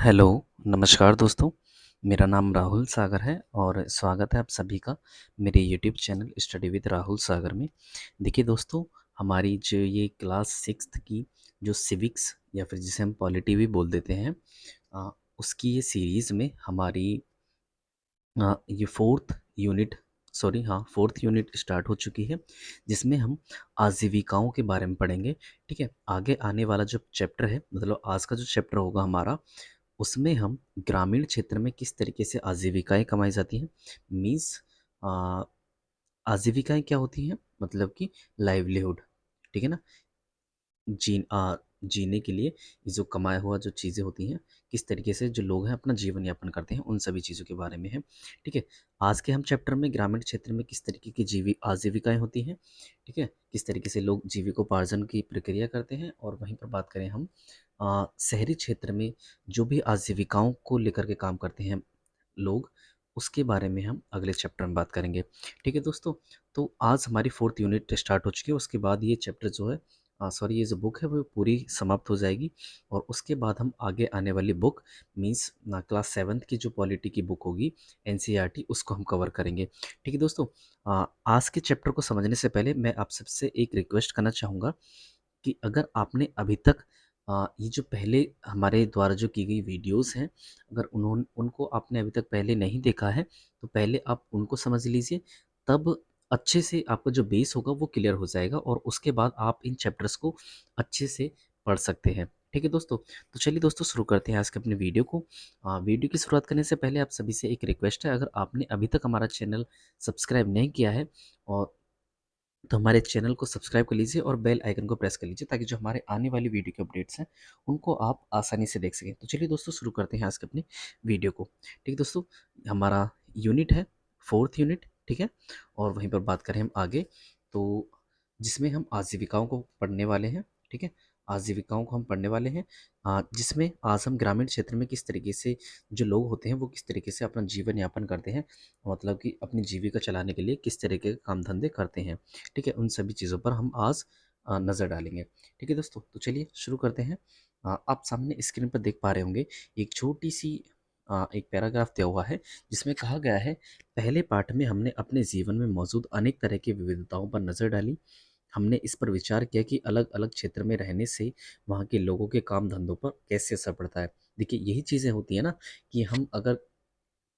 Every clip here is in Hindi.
हेलो, नमस्कार दोस्तों। मेरा नाम राहुल सागर है और स्वागत है आप सभी का मेरे YouTube channel study with Rahul Sagar में। देखिए दोस्तों, हमारी जो ये क्लास 6th की जो सिविक्स या फिर जिसे हम पॉलिटी भी बोल देते हैं, अ, उसकी ये सीरीज़ में हमारी ये फोर्थ यूनिट स्टार्ट हो चुकी है, जिसमें हम आजीविकाओं के बारे में पढ़ेंगे। ठीक है, आगे आने वाला जो चैप्टर है, मतलब आज का जो चैप्टर होगा हमारा, उसमें हम ग्रामीण क्षेत्र में किस तरीके से आजीविकाएँ कमाई जाती हैं। मीन्स आजीविकाएँ क्या होती हैं? मतलब कि लाइवलीहुड, ठीक है ना? जीने के लिए ये जो कमाया हुआ जो चीज़ें होती हैं, किस तरीके से जो लोग हैं अपना जीवन यापन करते हैं, उन सभी चीज़ों के बारे में है। ठीक है? आज के हम चैप्टर में ग्रामीण क्षेत्र में किस तरीके की आजीविकाएँ होती हैं, ठीक है? किस तरीके से लोग जीविकोपार्जन की प्रक्रिया करते हैं, और वहीं पर बात करें हम शहरी क्षेत्र में जो भी आजीविकाओं को लेकर के काम करते हैं लोग, उसके बारे में हम अगले चैप्टर में बात करेंगे। ठीक है दोस्तों? तो आज हमारी 4th यूनिट स्टार्ट हो चुकी है, उसके बाद ये चैप्टर जो है सॉरी ये जो बुक है वो पूरी समाप्त हो जाएगी, और उसके बाद हम आगे आने वाली बुक मीन्स क्लास 7th की जो पॉलिटी की बुक होगी एनसीईआरटी, उसको हम कवर करेंगे। ठीक है दोस्तों, आज के चैप्टर को समझने से पहले मैं आप सबसे एक रिक्वेस्ट करना चाहूँगा कि अगर आपने अभी तक ये जो पहले हमारे द्वारा जो की गई वीडियोस हैं, अगर उनको आपने अभी तक पहले नहीं देखा है, तो पहले आप उनको समझ लीजिए। तब अच्छे से आपका जो बेस होगा वो क्लियर हो जाएगा, और उसके बाद आप इन चैप्टर्स को अच्छे से पढ़ सकते हैं। ठीक है दोस्तों? तो चलिए दोस्तों, शुरू करते हैं आज के अपने वीडियो को। वीडियो की शुरुआत करने से पहले आप सभी से एक रिक्वेस्ट है, अगर आपने अभी तक हमारा चैनल सब्सक्राइब नहीं किया है, और तो हमारे चैनल को सब्सक्राइब कर लीजिए और बेल आइकन को प्रेस कर लीजिए, ताकि जो हमारे आने वाली वीडियो के अपडेट्स हैं उनको आप आसानी से देख सकें। तो चलिए दोस्तों, शुरू करते हैं आज के अपने वीडियो को। ठीक है दोस्तों, हमारा यूनिट है 4th यूनिट, ठीक है? और वहीं पर बात करें हम आगे, तो जिसमें हम आजीविकाओं को पढ़ने वाले हैं। ठीक है, आजीविकाओं को हम पढ़ने वाले हैं, जिसमें आज हम ग्रामीण क्षेत्र में किस तरीके से जो लोग होते हैं वो किस तरीके से अपना जीवन यापन करते हैं, मतलब कि अपनी जीविका चलाने के लिए किस तरीके के काम धंधे करते हैं। ठीक है, उन सभी चीज़ों पर हम आज नज़र डालेंगे। ठीक है दोस्तों, तो चलिए शुरू करते हैं। आप सामने स्क्रीन पर देख पा रहे होंगे एक छोटी सी एक पैराग्राफ दिया हुआ है, जिसमें कहा गया है, पहले पाठ में हमने अपने जीवन में मौजूद अनेक तरह की विविधताओं पर नज़र डाली। हमने इस पर विचार किया कि अलग अलग क्षेत्र में रहने से वहाँ के लोगों के काम धंधों पर कैसे असर पड़ता है। देखिए, यही चीज़ें होती है ना, कि हम अगर,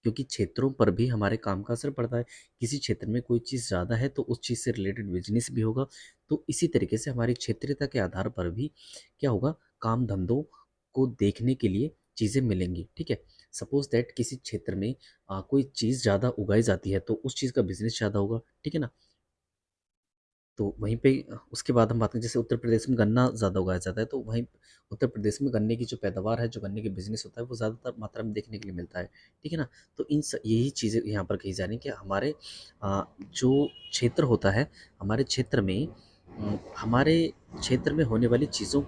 क्योंकि क्षेत्रों पर भी हमारे काम का असर पड़ता है। किसी क्षेत्र में कोई चीज़ ज़्यादा है तो उस चीज़ से रिलेटेड बिजनेस भी होगा। तो इसी तरीके से हमारी क्षेत्रीयता के आधार पर भी क्या होगा, काम धंधों को देखने के लिए चीज़ें मिलेंगी। ठीक है, सपोज दैट किसी क्षेत्र में कोई चीज़ ज़्यादा उगाई जाती है, तो उस चीज़ का बिजनेस ज़्यादा होगा। ठीक है ना? तो वहीं पे उसके बाद हम बात करें, जैसे उत्तर प्रदेश में गन्ना ज़्यादा उगाया जाता है, तो वहीं उत्तर प्रदेश में गन्ने की जो पैदावार है, जो गन्ने के बिज़नेस होता है, वो ज़्यादातर मात्रा में देखने के लिए मिलता है। ठीक है ना? तो यही चीज़ें यहाँ पर कही जा रही हैं कि हमारे जो क्षेत्र होता है, हमारे क्षेत्र में हमारे क्षेत्र में होने वाली चीज़ों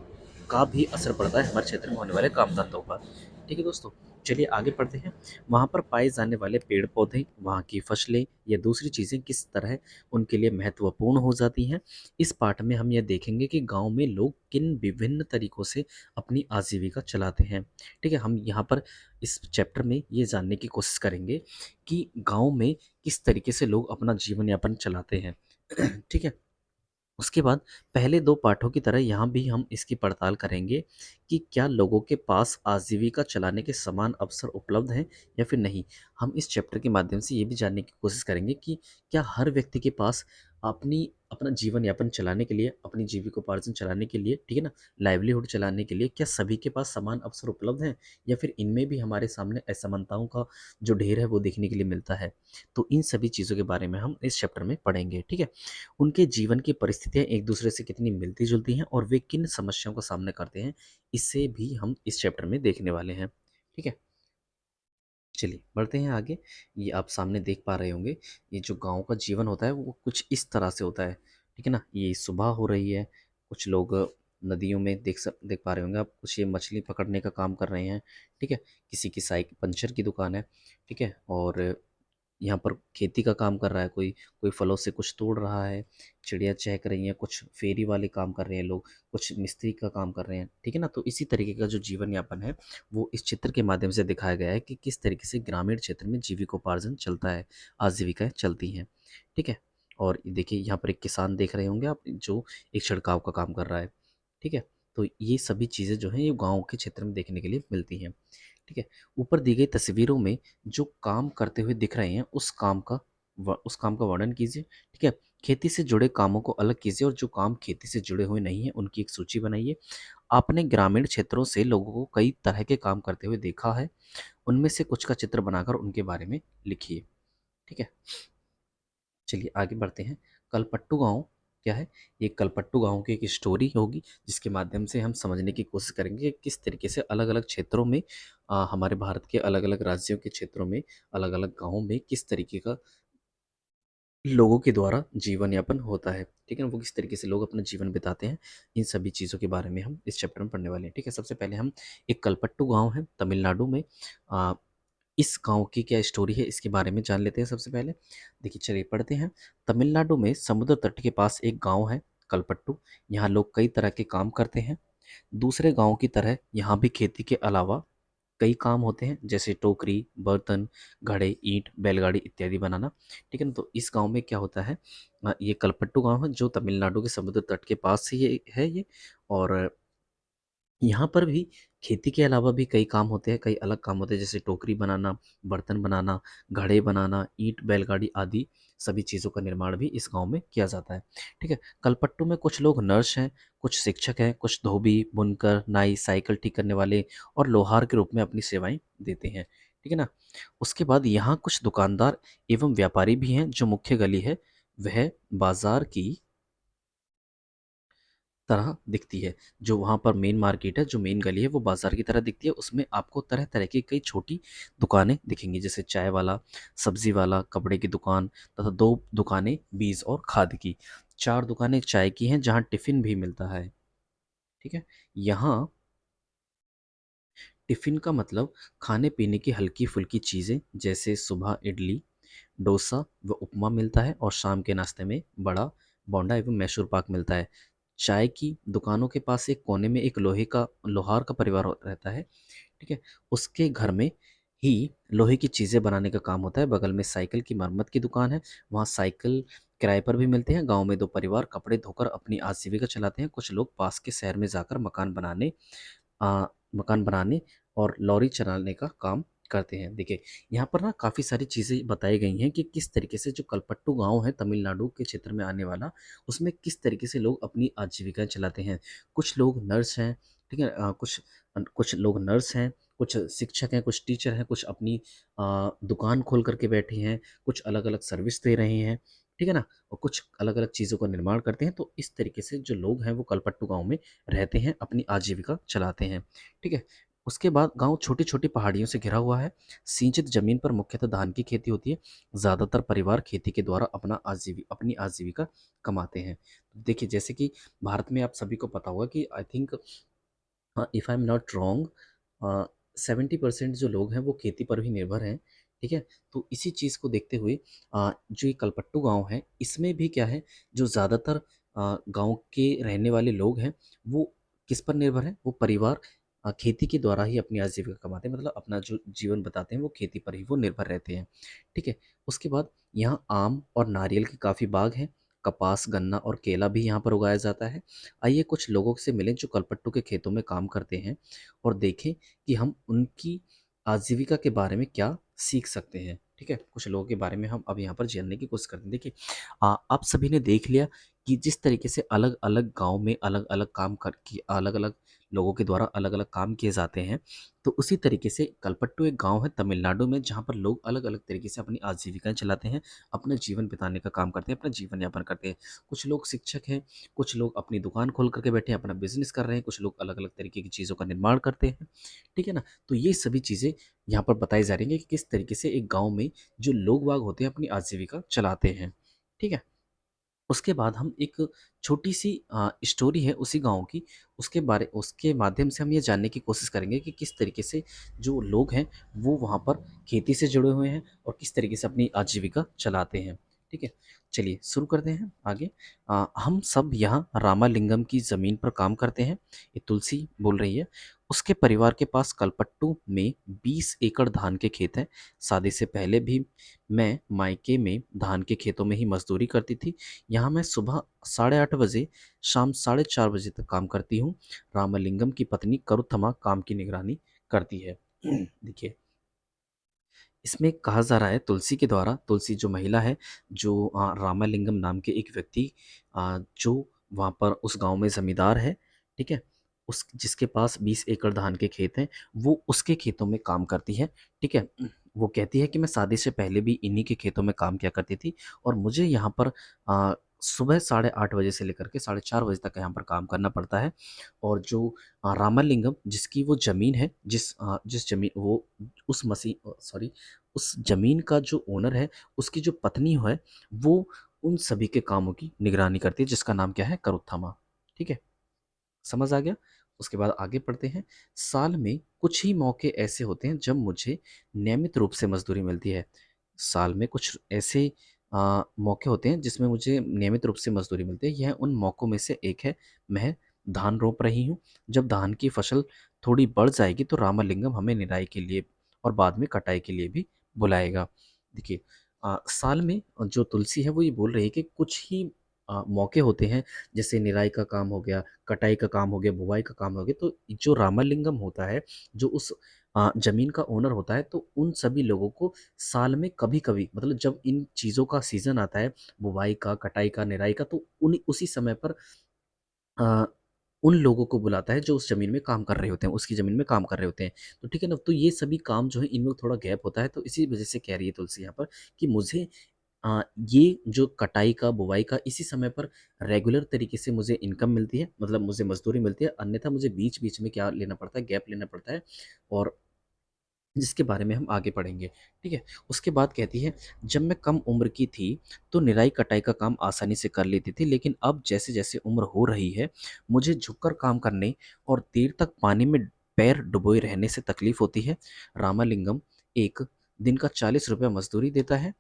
का भी असर पड़ता है हमारे क्षेत्र में होने वाले काम धंधों पर। ठीक है दोस्तों, चलिए आगे बढ़ते हैं। वहाँ पर पाए जाने वाले पेड़ पौधे, वहाँ की फसलें या दूसरी चीज़ें किस तरह उनके लिए महत्वपूर्ण हो जाती हैं। इस पाठ में हम यह देखेंगे कि गांव में लोग किन विभिन्न तरीकों से अपनी आजीविका चलाते हैं। ठीक है, हम यहाँ पर इस चैप्टर में ये जानने की कोशिश करेंगे कि गांव में किस तरीके से लोग अपना जीवन यापन चलाते हैं। ठीक है, उसके बाद पहले दो पाठों की तरह यहाँ भी हम इसकी पड़ताल करेंगे कि क्या लोगों के पास आजीविका चलाने के समान अवसर उपलब्ध हैं या फिर नहीं। हम इस चैप्टर के माध्यम से ये भी जानने की कोशिश करेंगे कि क्या हर व्यक्ति के पास अपना जीवन यापन चलाने के लिए, अपनी जीविकोपार्जन चलाने के लिए, ठीक है ना, लाइवलीहुड चलाने के लिए, क्या सभी के पास समान अवसर उपलब्ध हैं, या फिर इनमें भी हमारे सामने असमानताओं का जो ढेर है वो देखने के लिए मिलता है। तो इन सभी चीज़ों के बारे में हम इस चैप्टर में पढ़ेंगे। ठीक है, उनके जीवन की परिस्थितियाँ एक दूसरे से कितनी मिलती-जुलती हैं, और वे किन समस्याओं का सामना करते हैं, इसे भी हम इस चैप्टर में देखने वाले हैं। ठीक है? चलिए बढ़ते हैं आगे। ये आप सामने देख पा रहे होंगे, ये जो गाँव का जीवन होता है वो कुछ इस तरह से होता है। ठीक है ना? ये सुबह हो रही है, कुछ लोग नदियों में देख पा रहे होंगे आप, कुछ ये मछली पकड़ने का काम कर रहे हैं। ठीक है? किसी की साइकिल पंचर की दुकान है। ठीक है? और यहाँ पर खेती का काम कर रहा है कोई, कोई फलों से कुछ तोड़ रहा है, चिड़िया चहक रही हैं, कुछ फेरी वाले काम कर रहे हैं लोग, कुछ मिस्त्री का काम कर रहे हैं, ठीक है ना। तो इसी तरीके का जो जीवन यापन है वो इस चित्र के माध्यम से दिखाया गया है कि किस तरीके से ग्रामीण क्षेत्र में जीविकोपार्जन चलता है, आजीविकाएं चलती हैं, ठीक है। और देखिए यहाँ पर एक किसान देख रहे होंगे आप, जो एक छिड़काव का काम कर रहा है, ठीक है। तो ये सभी चीज़ें जो हैं ये गाँव के क्षेत्र में देखने के लिए मिलती हैं, ठीक है। ऊपर दी गई तस्वीरों में जो काम करते हुए दिख रहे हैं उस काम का वर्णन कीजिए, ठीक है। खेती से जुड़े कामों को अलग कीजिए और जो काम खेती से जुड़े हुए नहीं हैं उनकी एक सूची बनाइए। आपने ग्रामीण क्षेत्रों से लोगों को कई तरह के काम करते हुए देखा है, उनमें से कुछ का चित्र बनाकर उनके बारे में लिखिए, ठीक है। चलिए आगे बढ़ते हैं। कलपट्टू गाँव क्या है? ये कलपट्टू गाँव की एक स्टोरी होगी जिसके माध्यम से हम समझने की कोशिश करेंगे कि किस तरीके से अलग-अलग क्षेत्रों में हमारे भारत के अलग-अलग राज्यों के क्षेत्रों में, अलग-अलग गाँवों में किस तरीके का लोगों के द्वारा जीवन यापन होता है, ठीक है ना? वो किस तरीके से लोग अपना जीवन बिताते हैं, इन सभी चीज़ों के बारे में हम इस चैप्टर में पढ़ने वाले हैं, ठीक है? सबसे पहले हम एक कलपट्टू गाँव है तमिलनाडु में, अ, इस गाँव की क्या स्टोरी है इसके बारे में जान लेते हैं सबसे पहले। देखिए चलिए पढ़ते हैं। तमिलनाडु में समुद्र तट के पास एक गाँव है कलपट्टू। यहाँ लोग कई तरह के काम करते हैं। दूसरे गाँव की तरह यहाँ भी खेती के अलावा कई काम होते हैं जैसे टोकरी, बर्तन, घड़े, ईंट, बैलगाड़ी इत्यादि बनाना, ठीक है ना। तो इस गांव में क्या होता है, ये कलपट्टू गांव है जो तमिलनाडु के समुद्र तट के पास से ये है ये। और यहाँ पर भी खेती के अलावा भी कई काम होते हैं, कई अलग काम होते हैं जैसे टोकरी बनाना, बर्तन बनाना, घड़े बनाना, ईंट, बैलगाड़ी आदि सभी चीज़ों का निर्माण भी इस गांव में किया जाता है, ठीक है। कलपट्टू में कुछ लोग नर्स हैं, कुछ शिक्षक हैं, कुछ धोबी, बुनकर, नाई, साइकिल ठीक करने वाले और लोहार के रूप में अपनी सेवाएं देते हैं, ठीक है ना। उसके बाद यहाँ कुछ दुकानदार एवं व्यापारी भी हैं। जो मुख्य गली है वह बाजार की तरह दिखती है। जो वहाँ पर मेन मार्केट है, जो मेन गली है वो बाज़ार की तरह दिखती है। उसमें आपको तरह-तरह की कई छोटी दुकानें दिखेंगी जैसे चाय वाला, सब्ज़ी वाला, कपड़े की दुकान तथा 2 दुकानें बीज और खाद की। 4 दुकानें चाय की हैं जहाँ टिफ़िन भी मिलता है, ठीक है। यहाँ टिफ़िन का मतलब खाने-पीने की हल्की-फुल्की चीज़ें जैसे सुबह इडली, डोसा व उपमा मिलता है और शाम के नाश्ते में बड़ा, बोंडा एवं मैसूर पाक मिलता है। चाय की दुकानों के पास एक कोने में एक लोहार का परिवार रहता है, ठीक है? उसके घर में ही लोहे की चीज़ें बनाने का काम होता है। बगल में साइकिल की मरम्मत की दुकान है, वहाँ साइकिल किराए पर भी मिलते हैं। गाँव में 2 परिवार कपड़े धोकर अपनी आजीविका चलाते हैं। कुछ लोग पास के शहर में जाकर मकान बनाने और लॉरी चलाने का काम करते हैं। देखिए, यहाँ पर ना काफ़ी सारी चीज़ें बताई गई हैं कि किस तरीके से जो कलपट्टू गाँव है तमिलनाडु के क्षेत्र में आने वाला, उसमें किस तरीके से लोग अपनी आजीविका चलाते हैं। कुछ लोग नर्स हैं, ठीक है? कुछ लोग नर्स हैं, कुछ शिक्षक हैं, कुछ टीचर हैं, कुछ अपनी दुकान खोल कर के बैठे हैं, कुछ अलग-अलग सर्विस दे रहे हैं, ठीक है ना? और कुछ अलग-अलग चीज़ों का निर्माण करते हैं। तो इस तरीके से जो लोग हैं वो कलपट्टू गाँव में रहते हैं, अपनी आजीविका चलाते हैं, ठीक है। उसके बाद गाँव छोटी-छोटी पहाड़ियों से घिरा हुआ है। सिंचित ज़मीन पर मुख्यतः धान की खेती होती है। ज़्यादातर परिवार खेती के द्वारा अपनी आजीविका कमाते हैं। देखिए, जैसे कि भारत में आप सभी को पता होगा कि I think if I am not wrong, 70% जो लोग हैं वो खेती पर ही निर्भर हैं, ठीक है? तो इसी चीज़ को देखते हुए जो ये कलपट्टू गाँव है, इसमें भी क्या है, जो ज़्यादातर गाँव के रहने वाले लोग हैं, वो किस पर निर्भर हैं? वो परिवार खेती के द्वारा ही अपनी आजीविका कमाते हैं, मतलब अपना जो जीवन बताते हैं, वो खेती पर ही वो निर्भर रहते हैं, ठीक है? उसके बाद यहाँ आम और नारियल के काफ़ी बाग हैं, कपास, गन्ना और केला भी यहाँ पर उगाया जाता है। आइए कुछ लोगों से मिलें जो कलपट्टू के खेतों में काम करते हैं और देखें कि हम उनकी आजीविका के बारे में क्या सीख सकते हैं, ठीक है। कुछ लोगों के बारे में हम अब यहाँ पर जानने की कोशिश करते हैं। देखिए, आप सभी ने देख लिया कि जिस तरीके से अलग अलग गांव में अलग अलग काम कर कि अलग अलग लोगों के द्वारा अलग अलग काम किए जाते हैं, तो उसी तरीके से कलपट्टू एक गांव है तमिलनाडु में जहाँ पर लोग अलग अलग तरीके से अपनी आजीविकाएं चलाते हैं, अपना जीवन बिताने का काम करते हैं, अपना जीवन यापन करते हैं। कुछ लोग शिक्षक हैं, कुछ लोग अपनी दुकान खोल करके बैठे हैं, अपना बिजनेस कर रहे हैं, कुछ लोग अलग-अलग तरीके की चीज़ों का निर्माण करते हैं, ठीक है ना? तो ये सभी चीज़ें यहाँ पर बताई जा रही हैं कि किस तरीके से एक गाँव में जो लोग-बाग होते हैं अपनी आजीविका चलाते हैं, ठीक है? उसके बाद हम एक छोटी-सी स्टोरी है उसी गाँव की, उसके माध्यम से हम ये जानने की कोशिश करेंगे कि किस तरीके से जो लोग हैं, वो वहाँ पर खेती से जुड़े हुए हैं और किस तरीके से अपनी आजीविका चलाते हैं। ठीक है? चलिए शुरू करते हैं आगे। हम सब यहाँ रामालिंगम की ज़मीन पर काम करते हैं, ये तुलसी बोल रही है। उसके परिवार के पास कलपट्टू में 20 एकड़ धान के खेत हैं। शादी से पहले भी मैं मायके में धान के खेतों में ही मज़दूरी करती थी। यहाँ मैं सुबह 8:30 बजे, शाम 4:30 बजे तक काम करती हूँ। रामलिंगम की पत्नी करुथमा काम की निगरानी करती है। देखिए, इसमें कहा जा रहा है तुलसी के द्वारा, तुलसी जो महिला है, जो रामालिंगम नाम के एक व्यक्ति, जो वहाँ पर उस गाँव में ज़मींदार है, ठीक है? उस जिसके पास 20 एकड़ धान के खेत हैं, वो उसके खेतों में काम करती है, ठीक है? वो कहती है कि मैं शादी से पहले भी इन्हीं के खेतों में काम किया करती थी और मुझे यहाँ पर सुबह 8:30 बजे से लेकर के 4:30 बजे तक यहाँ पर काम करना पड़ता है। और जो रामालिंगम जिसकी वो ज़मीन है, जिस ज़मीन वो उस मसी सॉरी उस ज़मीन का जो ओनर है, उसकी जो पत्नी है, वो उन सभी के कामों की निगरानी करती है, जिसका नाम क्या है? करुत्थमा। ठीक है? समझ आ गया? उसके बाद आगे बढ़ते हैं। साल में कुछ ही मौके ऐसे होते हैं जब मुझे नियमित रूप से मज़दूरी मिलती है। साल में कुछ ऐसे मौके होते हैं जिसमें मुझे नियमित रूप से मज़दूरी मिलती है। यह उन मौकों में से एक है। मैं धान रोप रही हूँ। जब धान की फसल थोड़ी बढ़ जाएगी तो रामालिंगम हमें निराई के लिए और बाद में कटाई के लिए भी बुलाएगा। देखिए, साल में जो तुलसी है वो ये बोल रही है कि कुछ ही मौके होते हैं, जैसे निराई का काम हो गया, कटाई का काम हो गया, बुवाई का काम हो गया, तो जो रामालिंगम होता है, जो उस ज़मीन का ओनर होता है, तो उन सभी लोगों को साल में कभी-कभी, मतलब जब इन चीज़ों का सीज़न आता है, बुवाई का, कटाई का, निराई का, तो उसी समय पर अ, उन लोगों को बुलाता है जो उस ज़मीन में काम कर रहे होते हैं, उसकी ज़मीन में काम कर रहे होते हैं। तो ठीक है ना? तो ये सभी काम जो है इनमें थोड़ा गैप होता है, तो इसी वज़ह से कह रही है तुलसी यहाँ पर कि मुझे ये जो कटाई का, बुवाई का इसी समय पर रेगुलर तरीके से मुझे इनकम मिलती है, मतलब मुझे मज़दूरी मिलती है, अन्यथा मुझे बीच-बीच में क्या लेना पड़ता है, गैप लेना पड़ता है और जिसके बारे में हम आगे पढ़ेंगे, ठीक है? उसके बाद कहती है, जब मैं कम उम्र की थी, तो निराई-कटाई का काम आसानी से कर लेती थी, लेकिन अब जैसे-जैसे उम्र हो रही है, मुझे झुककर काम करने और देर तक पानी में पैर डुबोए रहने से तकलीफ़ होती है। रामालिंगम एक दिन का ₹40 मज़दूरी देता है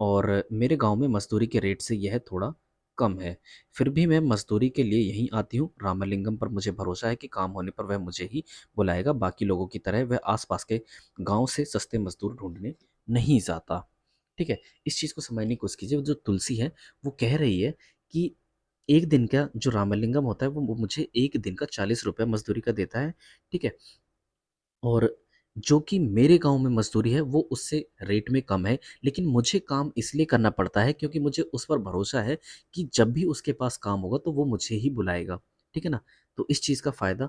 और मेरे गाँव में मज़दूरी के रेट से यह थोड़ा कम है। फिर भी मैं मज़दूरी के लिए यहीं आती हूँ। रामालिंगम पर मुझे भरोसा है कि काम होने पर वह मुझे ही बुलाएगा। बाकी लोगों की तरह वह आस-पास के गाँव से सस्ते मज़दूर ढूँढने नहीं जाता। ठीक है? इस चीज़ को समझने की कोशिश कीजिए। जो तुलसी है, वो कह रही है कि एक दिन का जो रामालिंगम होता है, वो मुझे 1 दिन का ₹40 मज़दूरी का देता है। ठीक है? और जो कि मेरे गाँव में मज़दूरी है वो उससे रेट में कम है, लेकिन मुझे काम इसलिए करना पड़ता है क्योंकि मुझे उस पर भरोसा है कि जब भी उसके पास काम होगा तो वो मुझे ही बुलाएगा, ठीक है ना? तो इस चीज़ का फ़ायदा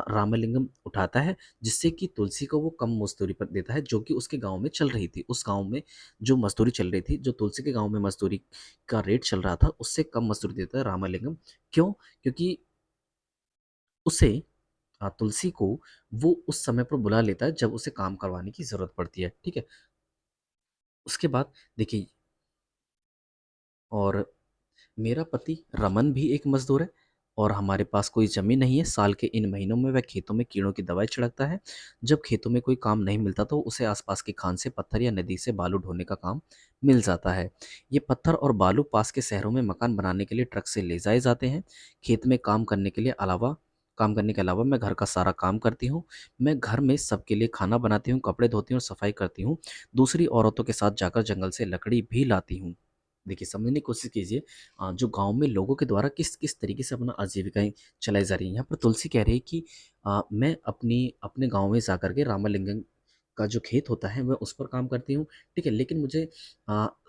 रामलिंगम उठाता है, जिससे कि तुलसी को वो कम मज़दूरी पर देता है जो कि उसके गाँव में चल रही थी। उस गाँव में जो मज़दूरी चल रही थी, जो तुलसी के गाँव में मज़दूरी का रेट चल रहा था, उससे कम मज़दूरी देता है रामलिंगम। क्यों? क्योंकि उसे तुलसी को वो उस समय पर बुला लेता है जब उसे काम करवाने की ज़रूरत पड़ती है, ठीक है? उसके बाद देखिए, और मेरा पति रमन भी एक मज़दूर है और हमारे पास कोई ज़मीन नहीं है। साल के इन महीनों में वह खेतों में कीड़ों की दवाई छिड़कता है। जब खेतों में कोई काम नहीं मिलता तो उसे आसपास की खान से पत्थर या नदी से बालू ढोने का काम मिल जाता है। ये पत्थर और बालू पास के शहरों में मकान बनाने के लिए ट्रक से ले जाए जाते हैं। खेत में काम करने के अलावा मैं घर का सारा काम करती हूँ। मैं घर में सबके लिए खाना बनाती हूँ, कपड़े धोती हूँ और सफाई करती हूँ। दूसरी औरतों के साथ जाकर जंगल से लकड़ी भी लाती हूँ। देखिए, समझने की कोशिश कीजिए, जो गाँव में लोगों के द्वारा किस किस तरीके से अपना आजीविकाएँ चलाई जा रही हैं। यहाँ पर तुलसी कह रही है कि मैं अपने गाँव में जाकर के रामलिंगम का जो खेत होता है, मैं उस पर काम करती हूँ, ठीक है? लेकिन मुझे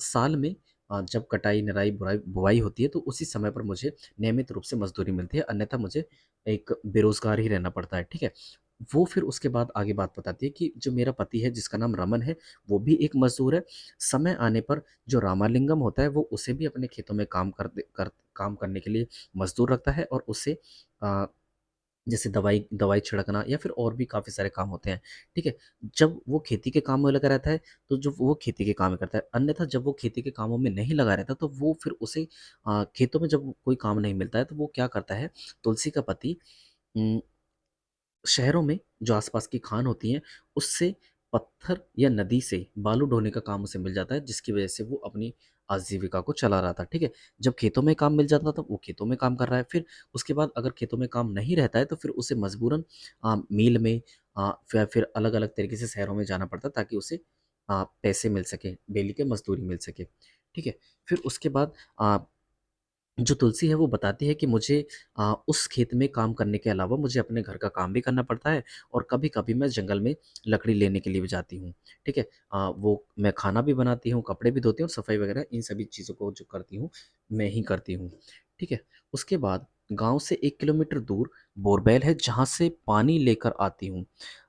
साल में जब कटाई, निराई, बुवाई होती है, तो उसी समय पर मुझे नियमित रूप से मज़दूरी मिलती है, अन्यथा मुझे एक बेरोज़गार ही रहना पड़ता है, ठीक है? वो फिर उसके बाद आगे बात बताती है कि जो मेरा पति है, जिसका नाम रमन है, वो भी एक मज़दूर है। समय आने पर जो रामालिंगम होता है वो उसे भी अपने खेतों में काम करने के लिए मज़दूर रखता है और उसे अ, जैसे दवाई दवाई छिड़कना या फिर और भी काफ़ी सारे काम होते हैं, ठीक है? जब वो खेती के काम में लगा रहता है, तो जो वो खेती के काम में करता है, अन्यथा जब वो खेती के कामों में नहीं लगा रहता, तो वो फिर उसे खेतों में जब कोई काम नहीं मिलता है, तो वो क्या करता है, तुलसी का पति उम, शहरों में जो आसपास की खान होती हैं, उससे पत्थर या नदी से बालू ढोने का काम उसे मिल जाता है, जिसकी वजह से वो अपनी आजीविका को चला रहा था, ठीक है? जब खेतों में काम मिल जाता था, वो खेतों में काम कर रहा है, फिर उसके बाद अगर खेतों में काम नहीं रहता है, तो फिर उसे मजबूरन मिल में फिर अलग-अलग तरीके से शहरों में जाना पड़ता है, ताकि उसे पैसे मिल सकें, डेली के मज़दूरी मिल सके, ठीक है? फिर उसके बाद अ जो तुलसी है वो बताती है कि मुझे उस खेत में काम करने के अलावा मुझे अपने घर का काम भी करना पड़ता है और कभी-कभी मैं जंगल में लकड़ी लेने के लिए भी जाती हूँ, ठीक है? वो मैं खाना भी बनाती हूँ, कपड़े भी धोती हूँ, सफाई वगैरह इन सभी चीज़ों को जो करती हूँ, मैं ही करती हूँ, ठीक है? उसके बाद गाँव से 1 किलोमीटर दूर बोरवेल है जहाँ से पानी लेकर आती हूँ।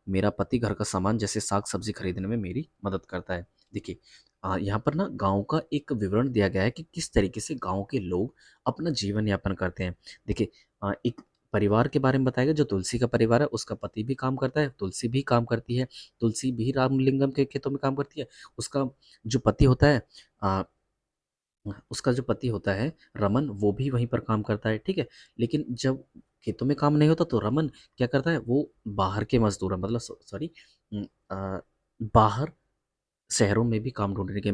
मेरा पति घर का सामान जैसे साग-सब्ज़ी खरीदने में मेरी मदद करता है। देखिए यहाँ पर ना गाँव का एक विवरण दिया गया है कि किस तरीके से गाँव के लोग अपना जीवन यापन करते हैं। देखिए एक परिवार के बारे में बताया गया जो तुलसी का परिवार है, उसका पति भी काम करता है, तुलसी भी काम करती है, तुलसी भी रामलिंगम के खेतों में काम करती है। उसका जो पति होता है अ, उसका जो पति होता है रमन वो भी वहीं पर काम करता है, ठीक है? लेकिन जब खेतों में काम नहीं होता तो रमन क्या करता है वो बाहर के मज़दूर हैं मतलब सॉरी बाहर शहरों में भी काम ढूँढने के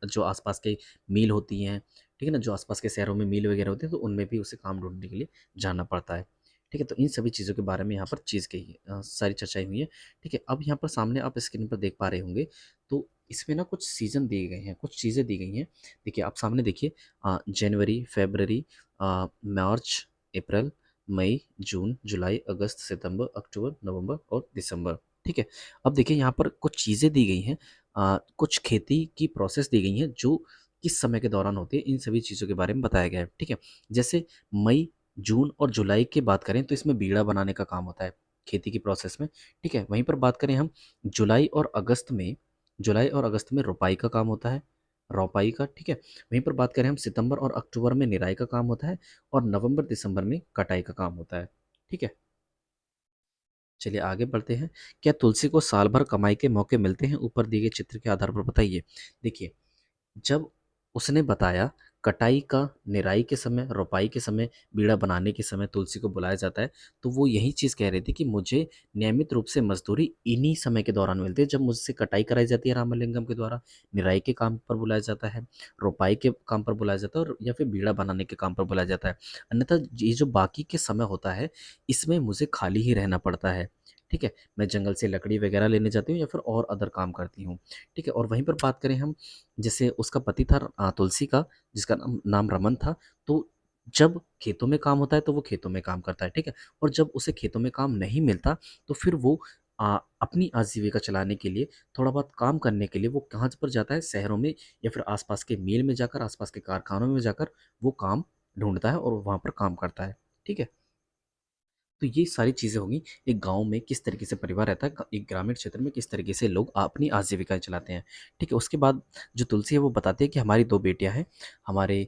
जो आस-पास के मील होती हैं, ठीक है ना? जो आस-पास के शहरों में मील वगैरह होती हैं, तो उनमें भी उसे काम ढूँढने के लिए जाना पड़ता है, ठीक है? तो इन सभी चीज़ों के बारे में यहाँ पर चीज़ कही है सारी चर्चाएँ हुई हैं, ठीक है? अब यहाँ पर सामने आप स्क्रीन पर देख पा रहे होंगे, तो इसमें ना कुछ सीज़न दिए गए हैं, कुछ चीज़ें दी गई हैं। देखिए, आप सामने देखिए जनवरी, फ़रवरी मार्च, अप्रैल, मई, जून, जुलाई, अगस्त, सितंबर, अक्टूबर, नवंबर और दिसंबर, ठीक है? अब देखिए यहाँ पर कुछ चीज़ें दी गई हैं कुछ खेती की प्रोसेस दी गई हैं जो किस समय के दौरान होती है, इन सभी चीज़ों के बारे में बताया गया है, ठीक है? जैसे मई, जून और जुलाई की बात करें तो इसमें बीड़ा बनाने का काम होता है, खेती की प्रोसेस में, ठीक है? वहीं पर बात करें हम जुलाई और अगस्त में रोपाई का काम होता है, रोपाई का, ठीक है? वहीं पर बात करें हम सितंबर और अक्टूबर में निराई का काम होता है और नवंबर, दिसंबर में कटाई का काम होता है, ठीक है? चलिए आगे बढ़ते हैं। क्या तुलसी को साल भर कमाई के मौके मिलते हैं? ऊपर दिए गए चित्र के आधार पर बताइए। देखिए, जब उसने बताया कटाई का, निराई के समय, रोपाई के समय, बीड़ा बनाने के समय तुलसी को बुलाया जाता है, तो वो यही चीज़ कह रही थी कि मुझे नियमित रूप से मज़दूरी इन्हीं समय के दौरान मिलती है, जब मुझसे कटाई कराई जाती है रामलिंगम के द्वारा, निराई के काम पर बुलाया जाता है, रोपाई के काम पर बुलाया जाता है और या फिर बीड़ा बनाने के काम पर बुलाया जाता है। अन्यथा ये जो बाकी के समय होता है, इसमें मुझे खाली ही रहना पड़ता है, ठीक है? मैं जंगल से लकड़ी वगैरह लेने जाती हूँ या फिर और अदर काम करती हूँ, ठीक है? और वहीं पर बात करें हम जैसे उसका पति था तुलसी का जिसका नाम नाम रमन था, तो जब खेतों में काम होता है तो वो खेतों में काम करता है, ठीक है? और जब उसे खेतों में काम नहीं मिलता तो फिर वो अपनी आजीविका चलाने के लिए थोड़ा बहुत काम करने के लिए वो कहाँ पर जाता है शहरों में या फिर आसपास के मील में जाकर, आसपास के कारखानों में जाकर वो काम ढूँढता है और वहाँ पर काम करता है, ठीक है? तो ये सारी चीज़ें होंगी एक गाँव में किस तरीके से परिवार रहता है, एक ग्रामीण क्षेत्र में किस तरीके से लोग अपनी आजीविकाएँ चलाते हैं, ठीक है? उसके बाद जो तुलसी है वो बताती है कि हमारी 2 बेटियाँ हैं, हमारे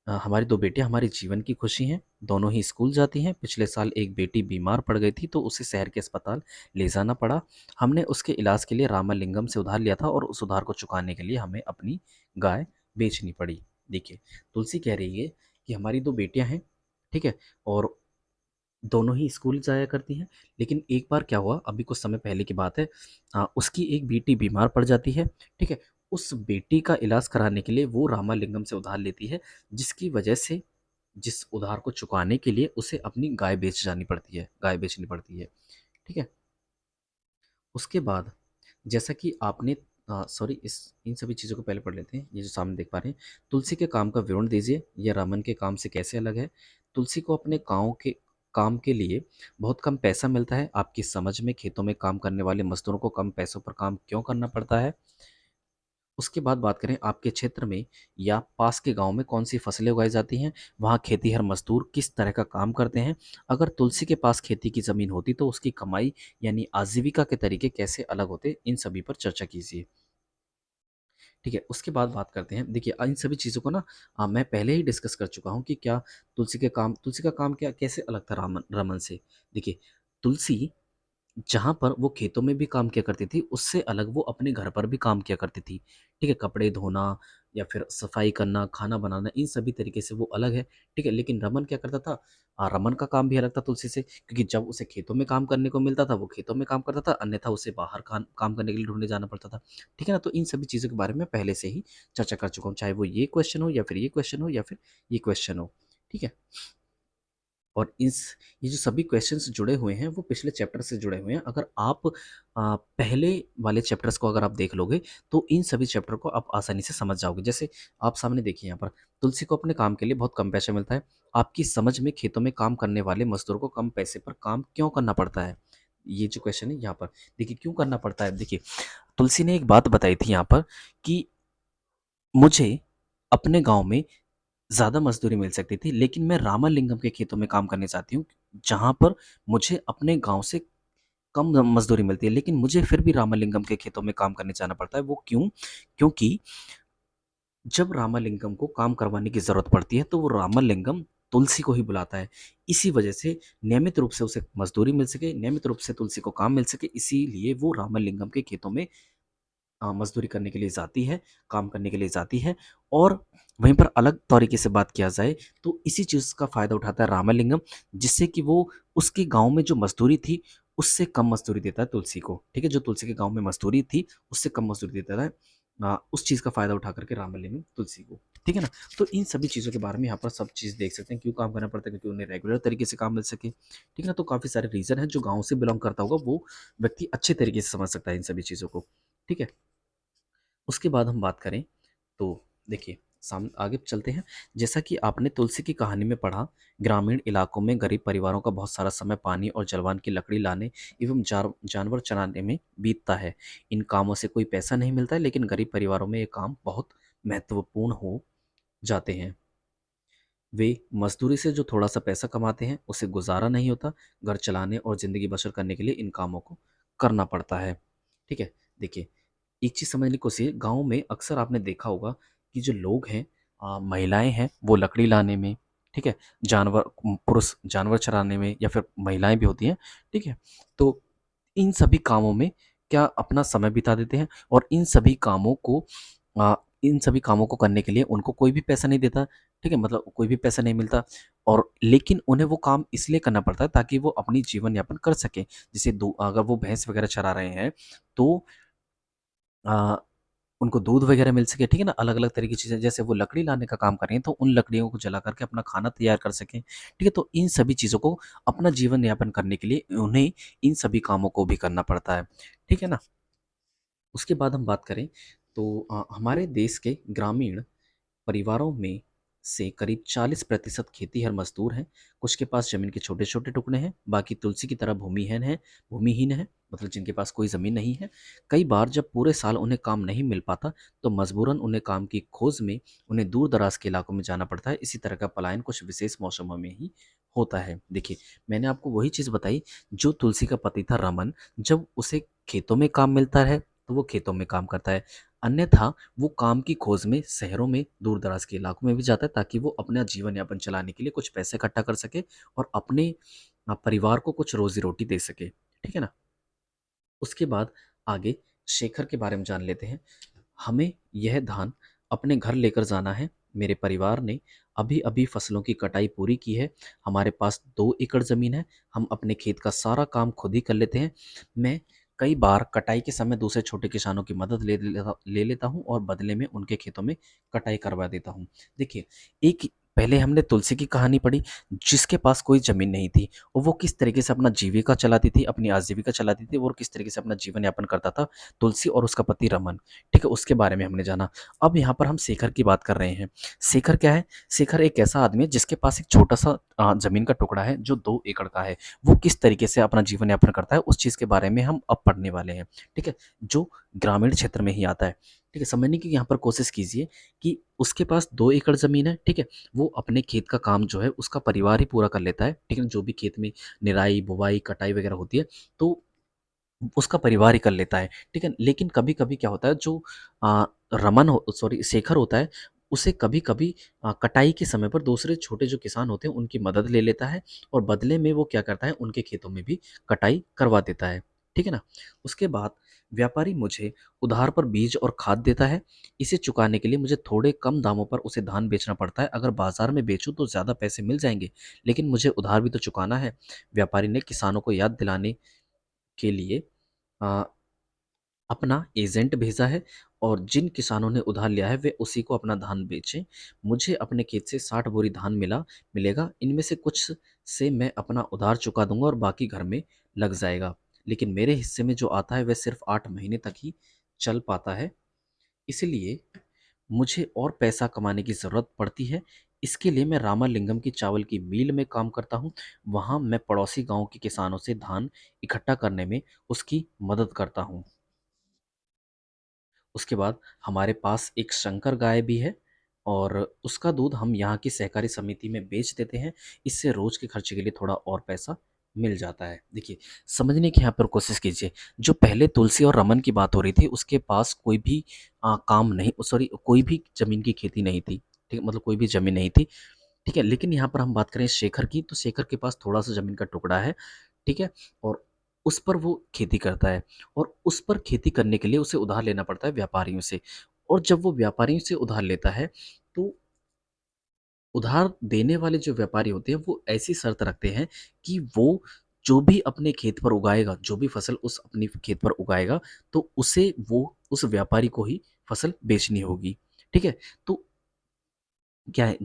हमारी 2 बेटियाँ हमारे जीवन की खुशी हैं, दोनों ही स्कूल जाती हैं, पिछले साल एक बेटी बीमार पड़ गई थी तो उसे शहर के अस्पताल ले जाना पड़ा। हमने उसके इलाज के लिए रामलिंगम से उधार लिया था और उस उधार को चुकाने के लिए हमें अपनी गाय बेचनी पड़ी। देखिए, तुलसी कह रही है कि हमारी 2 बेटियाँ हैं, ठीक है? और दोनों ही स्कूल जाया करती हैं। लेकिन एक बार क्या हुआ, अभी कुछ समय पहले की बात है उसकी एक बेटी बीमार पड़ जाती है, ठीक है? उस बेटी का इलाज कराने के लिए वो रामालिंगम से उधार लेती है, जिसकी वजह से जिस उधार को चुकाने के लिए उसे अपनी गाय बेचनी पड़ती है, ठीक है? उसके बाद जैसा कि आपने सॉरी इस इन सभी चीज़ों को पहले पढ़ लेते हैं, ये जो सामने देख पा रहे हैं। तुलसी के काम का विवरण दीजिए, यह रामन के काम से कैसे अलग है? तुलसी को अपने गाँव के काम के लिए बहुत कम पैसा मिलता है। आपकी समझ में खेतों में काम करने वाले मज़दूरों को कम पैसों पर काम क्यों करना पड़ता है? उसके बाद बात करें आपके क्षेत्र में या पास के गाँव में कौन-सी फसलें उगाई जाती हैं? वहाँ खेतीहर मज़दूर किस तरह का काम करते हैं? अगर तुलसी के पास खेती की ज़मीन होती तो उसकी कमाई यानी आजीविका के तरीके कैसे अलग होते? इन सभी पर चर्चा कीजिए। ठीक है, उसके बाद बात करते हैं, देखिए इन सभी चीज़ों को ना मैं पहले ही डिस्कस कर चुका हूँ कि क्या तुलसी का काम क्या कैसे अलग था रमन से। देखिए, तुलसी जहाँ पर वो खेतों में भी काम किया करती थी, उससे अलग वो अपने घर पर भी काम किया करती थी। ठीक है? कपड़े धोना या फिर सफाई करना, खाना बनाना, इन सभी तरीके से वो अलग है। ठीक है? लेकिन रमन क्या करता था, रमन का काम भी अलग था तुलसी से, क्योंकि जब उसे खेतों में काम करने को मिलता था, वो खेतों में काम करता था, अन्यथा उसे बाहर काम करने के लिए ढूँढने जाना पड़ता था। ठीक है ना? तो इन सभी चीज़ों के बारे में पहले से ही चर्चा कर चुका हूँ, चाहे वो ये क्वेश्चन हो या फिर ये क्वेश्चन हो या फिर ये क्वेश्चन हो। ठीक है? और ये जो सभी क्वेश्चंस जुड़े हुए हैं वो पिछले चैप्टर से जुड़े हुए हैं। अगर आप पहले वाले चैप्टर्स को अगर आप देख लोगे तो इन सभी चैप्टर को आप आसानी से समझ जाओगे। जैसे आप सामने देखिए, यहाँ पर तुलसी को अपने काम के लिए बहुत कम पैसा मिलता है। आपकी समझ में खेतों में काम करने वाले मजदूर को कम पैसे पर काम क्यों करना पड़ता है? ये जो क्वेश्चन है यहाँ पर, देखिए क्यों करना पड़ता है। देखिए, तुलसी ने एक बात बताई थी यहाँ पर कि मुझे अपने गांव में ज़्यादा मज़दूरी मिल सकती थी, लेकिन मैं रामालिंगम के खेतों में काम करने चाहती हूँ, जहाँ पर मुझे अपने गाँव से कम मज़दूरी मिलती है, लेकिन मुझे फिर भी रामालिंगम के खेतों में काम करने जाना पड़ता है। वो क्यों? क्योंकि जब रामालिंगम को काम करवाने की ज़रूरत पड़ती है, तो वो रामालिंगम तुलसी को ही बुलाता है। इसी वजह से नियमित रूप से उसे मज़दूरी मिल सके, नियमित रूप से तुलसी को काम मिल सके, इसीलिए वो रामालिंगम के खेतों में मज़दूरी करने के लिए जाती है, काम करने के लिए जाती है। और वहीं पर अलग तरीके से बात किया जाए तो इसी चीज़ का फ़ायदा उठाता है रामलिंगम, जिससे कि वो उसके गाँव में जो मज़दूरी थी, उससे कम मज़दूरी देता है तुलसी को। ठीक है? जो तुलसी के गाँव में मज़दूरी थी, उससे कम मज़दूरी देता है उस चीज़ का फ़ायदा उठा कर के रामलिंगम तुलसी को। ठीक है ना? तो इन सभी चीज़ों के बारे में यहाँ पर सब चीज़ देख सकते हैं, क्यों काम करना पड़ता है, क्योंकि उन्हें रेगुलर तरीके से काम मिल सके। ठीक है ना? तो काफ़ी सारे रीज़न हैं, जो गाँव से बिलॉन्ग करता होगा, वो व्यक्ति अच्छे तरीके से समझ सकता है इन सभी चीज़ों को। ठीक है? उसके बाद हम बात करें तो देखिए, साम आगे चलते हैं। जैसा कि आपने तुलसी की कहानी में पढ़ा, ग्रामीण इलाकों में गरीब परिवारों का बहुत सारा समय पानी और जलवान की लकड़ी लाने एवं जानवर चराने में बीतता है। इन कामों से कोई पैसा नहीं मिलता है, लेकिन गरीब परिवारों में ये काम बहुत महत्वपूर्ण हो जाते हैं। वे मजदूरी से जो थोड़ा सा पैसा कमाते हैं, उससे गुजारा नहीं होता। घर चलाने और ज़िंदगी बसर करने के लिए इन कामों को करना पड़ता है। ठीक है? देखिए, एक चीज़ समझने की कोशिश, गाँव में अक्सर आपने देखा होगा कि जो लोग हैं, महिलाएँ हैं, वो लकड़ी लाने में, ठीक है? पुरुष जानवर चराने में, या फिर महिलाएँ भी होती हैं, ठीक है? तो इन सभी कामों में क्या अपना समय बिता देते हैं, और इन सभी कामों को करने के लिए उनको कोई भी पैसा नहीं देता, ठीक है? मतलब कोई भी पैसा नहीं मिलता, और लेकिन उन्हें वो काम इसलिए करना पड़ता है ताकि वो अपनी जीवन यापन कर सकें। जैसे दू अगर वो भैंस वगैरह चरा रहे हैं, तो अ, उनको दूध वगैरह मिल सके, ठीक है ना? अलग-अलग तरह की चीज़ें, जैसे वो लकड़ी लाने का काम कर रहे हैं, तो उन लकड़ियों को जला करके अपना खाना तैयार कर सकें, ठीक है? तो इन सभी चीज़ों को अपना जीवन यापन करने के लिए उन्हें इन सभी कामों को भी करना पड़ता है, ठीक है ना? उसके बाद हम बात करें तो हमारे देश के ग्रामीण परिवारों में से करीब 40% खेतीहर मजदूर हैं। कुछ के पास ज़मीन के छोटे-छोटे टुकड़े हैं, बाकी तुलसी की तरह भूमिहीन हैं, मतलब जिनके पास कोई ज़मीन नहीं है। कई बार जब पूरे साल उन्हें काम नहीं मिल पाता, तो मजबूरन उन्हें काम की खोज में उन्हें दूर-दराज के इलाकों में जाना पड़ता है। इसी तरह का पलायन कुछ विशेष मौसमों में ही होता है। देखिए, मैंने आपको वही चीज़ बताई, जो तुलसी का पति था रमन, जब उसे खेतों में काम मिलता है, तो वो खेतों में काम करता है। अन्यथा वो काम की खोज में शहरों में, दूर-दराज के इलाकों में भी जाता है, ताकि वो अपना जीवन यापन चलाने के लिए कुछ पैसे इकट्ठा कर सके और अपने परिवार को कुछ रोज़ी-रोटी दे सके। ठीक है ना? उसके बाद आगे शेखर के बारे में जान लेते हैं। हमें यह धान अपने घर लेकर जाना है। मेरे परिवार ने अभी-अभी फसलों की कटाई पूरी की है। हमारे पास 2 एकड़ ज़मीन है। हम अपने खेत का सारा काम खुद ही कर लेते हैं। मैं कई बार कटाई के समय दूसरे छोटे किसानों की मदद ले लेता हूँ और बदले में उनके खेतों में कटाई करवा देता हूँ। देखिए, एक पहले हमने तुलसी की कहानी पढ़ी, जिसके पास कोई ज़मीन नहीं थी, और वो किस तरीके से अपना जीविका चलाती थी, अपनी आजीविका चलाती थी, और किस तरीके से अपना जीवन यापन करता था, तुलसी और उसका पति रमन। ठीक है? उसके बारे में हमने जाना। अब यहाँ पर हम शेखर की बात कर रहे हैं। शेखर क्या है? शेखर एक ऐसा आदमी है जिसके पास एक छोटा-सा ज़मीन का टुकड़ा है, जो 2 एकड़ का है। वो किस तरीके से अपना जीवन यापन करता है, उस चीज़ के बारे में हम अब पढ़ने वाले हैं। ठीक है? जो ग्रामीण क्षेत्र में ही आता है। ठीक है? समझने की यहाँ पर कोशिश कीजिए कि उसके पास 2 एकड़ ज़मीन है, ठीक है? वो अपने खेत का काम जो है, उसका परिवार ही पूरा कर लेता है, ठीक है? जो भी खेत में निराई, बुवाई, कटाई वगैरह होती है, तो उसका परिवार ही कर लेता है, ठीक है? लेकिन कभी-कभी क्या होता है, जो अ, रमन हो सॉरी शेखर होता है, उसे कभी-कभी कटाई के समय पर दूसरे छोटे जो किसान होते हैं उनकी मदद ले लेता है और बदले में वो क्या करता है, उनके खेतों में भी कटाई करवा देता है, ठीक है ना? उसके बाद व्यापारी मुझे उधार पर बीज और खाद देता है। इसे चुकाने के लिए मुझे थोड़े कम दामों पर उसे धान बेचना पड़ता है। अगर बाज़ार में बेचूँ तो ज़्यादा पैसे मिल जाएँगे, लेकिन मुझे उधार भी तो चुकाना है। व्यापारी ने किसानों को याद दिलाने के लिए अ, अपना एजेंट भेजा है और जिन किसानों ने उधार लिया है वे उसी को अपना धान बेचें। मुझे अपने खेत से 60 बोरी धान मिलेगा। इनमें से कुछ से मैं अपना उधार चुका दूंगा और बाकी घर में लग जाएगा। लेकिन मेरे हिस्से में जो आता है वह सिर्फ 8 महीने तक ही चल पाता है। इसलिए मुझे और पैसा कमाने की ज़रूरत पड़ती है। इसके लिए मैं रामालिंगम की चावल की मिल में काम करता हूँ। वहाँ मैं पड़ोसी गांव के किसानों से धान इकट्ठा करने में उसकी मदद करता हूँ। उसके बाद हमारे पास एक शंकर गाय भी है और उसका दूध हम यहाँ की सहकारी समिति में बेच देते हैं। इससे रोज़ के खर्चे के लिए थोड़ा और पैसा मिल जाता है। देखिए, समझने की यहाँ पर कोशिश कीजिए। जो पहले तुलसी और रमन की बात हो रही थी, उसके पास कोई भी काम नहीं, सॉरी, कोई भी ज़मीन की खेती नहीं थी, ठीक है? मतलब कोई भी ज़मीन नहीं थी, ठीक है? लेकिन यहाँ पर हम बात करें शेखर की, तो शेखर के पास थोड़ा-सा ज़मीन का टुकड़ा है, ठीक है? और उस पर वो खेती करता है और उस पर खेती करने के लिए उसे उधार लेना पड़ता है व्यापारियों से। और जब वो व्यापारियों से उधार लेता है, तो उधार देने वाले जो व्यापारी होते हैं, वो ऐसी शर्त रखते हैं कि वो जो भी अपने खेत पर उगाएगा, जो भी फसल उस अपनी खेत पर उगाएगा, तो उसे वो उस व्यापारी को ही फसल बेचनी होगी, ठीक है? तो क्या है,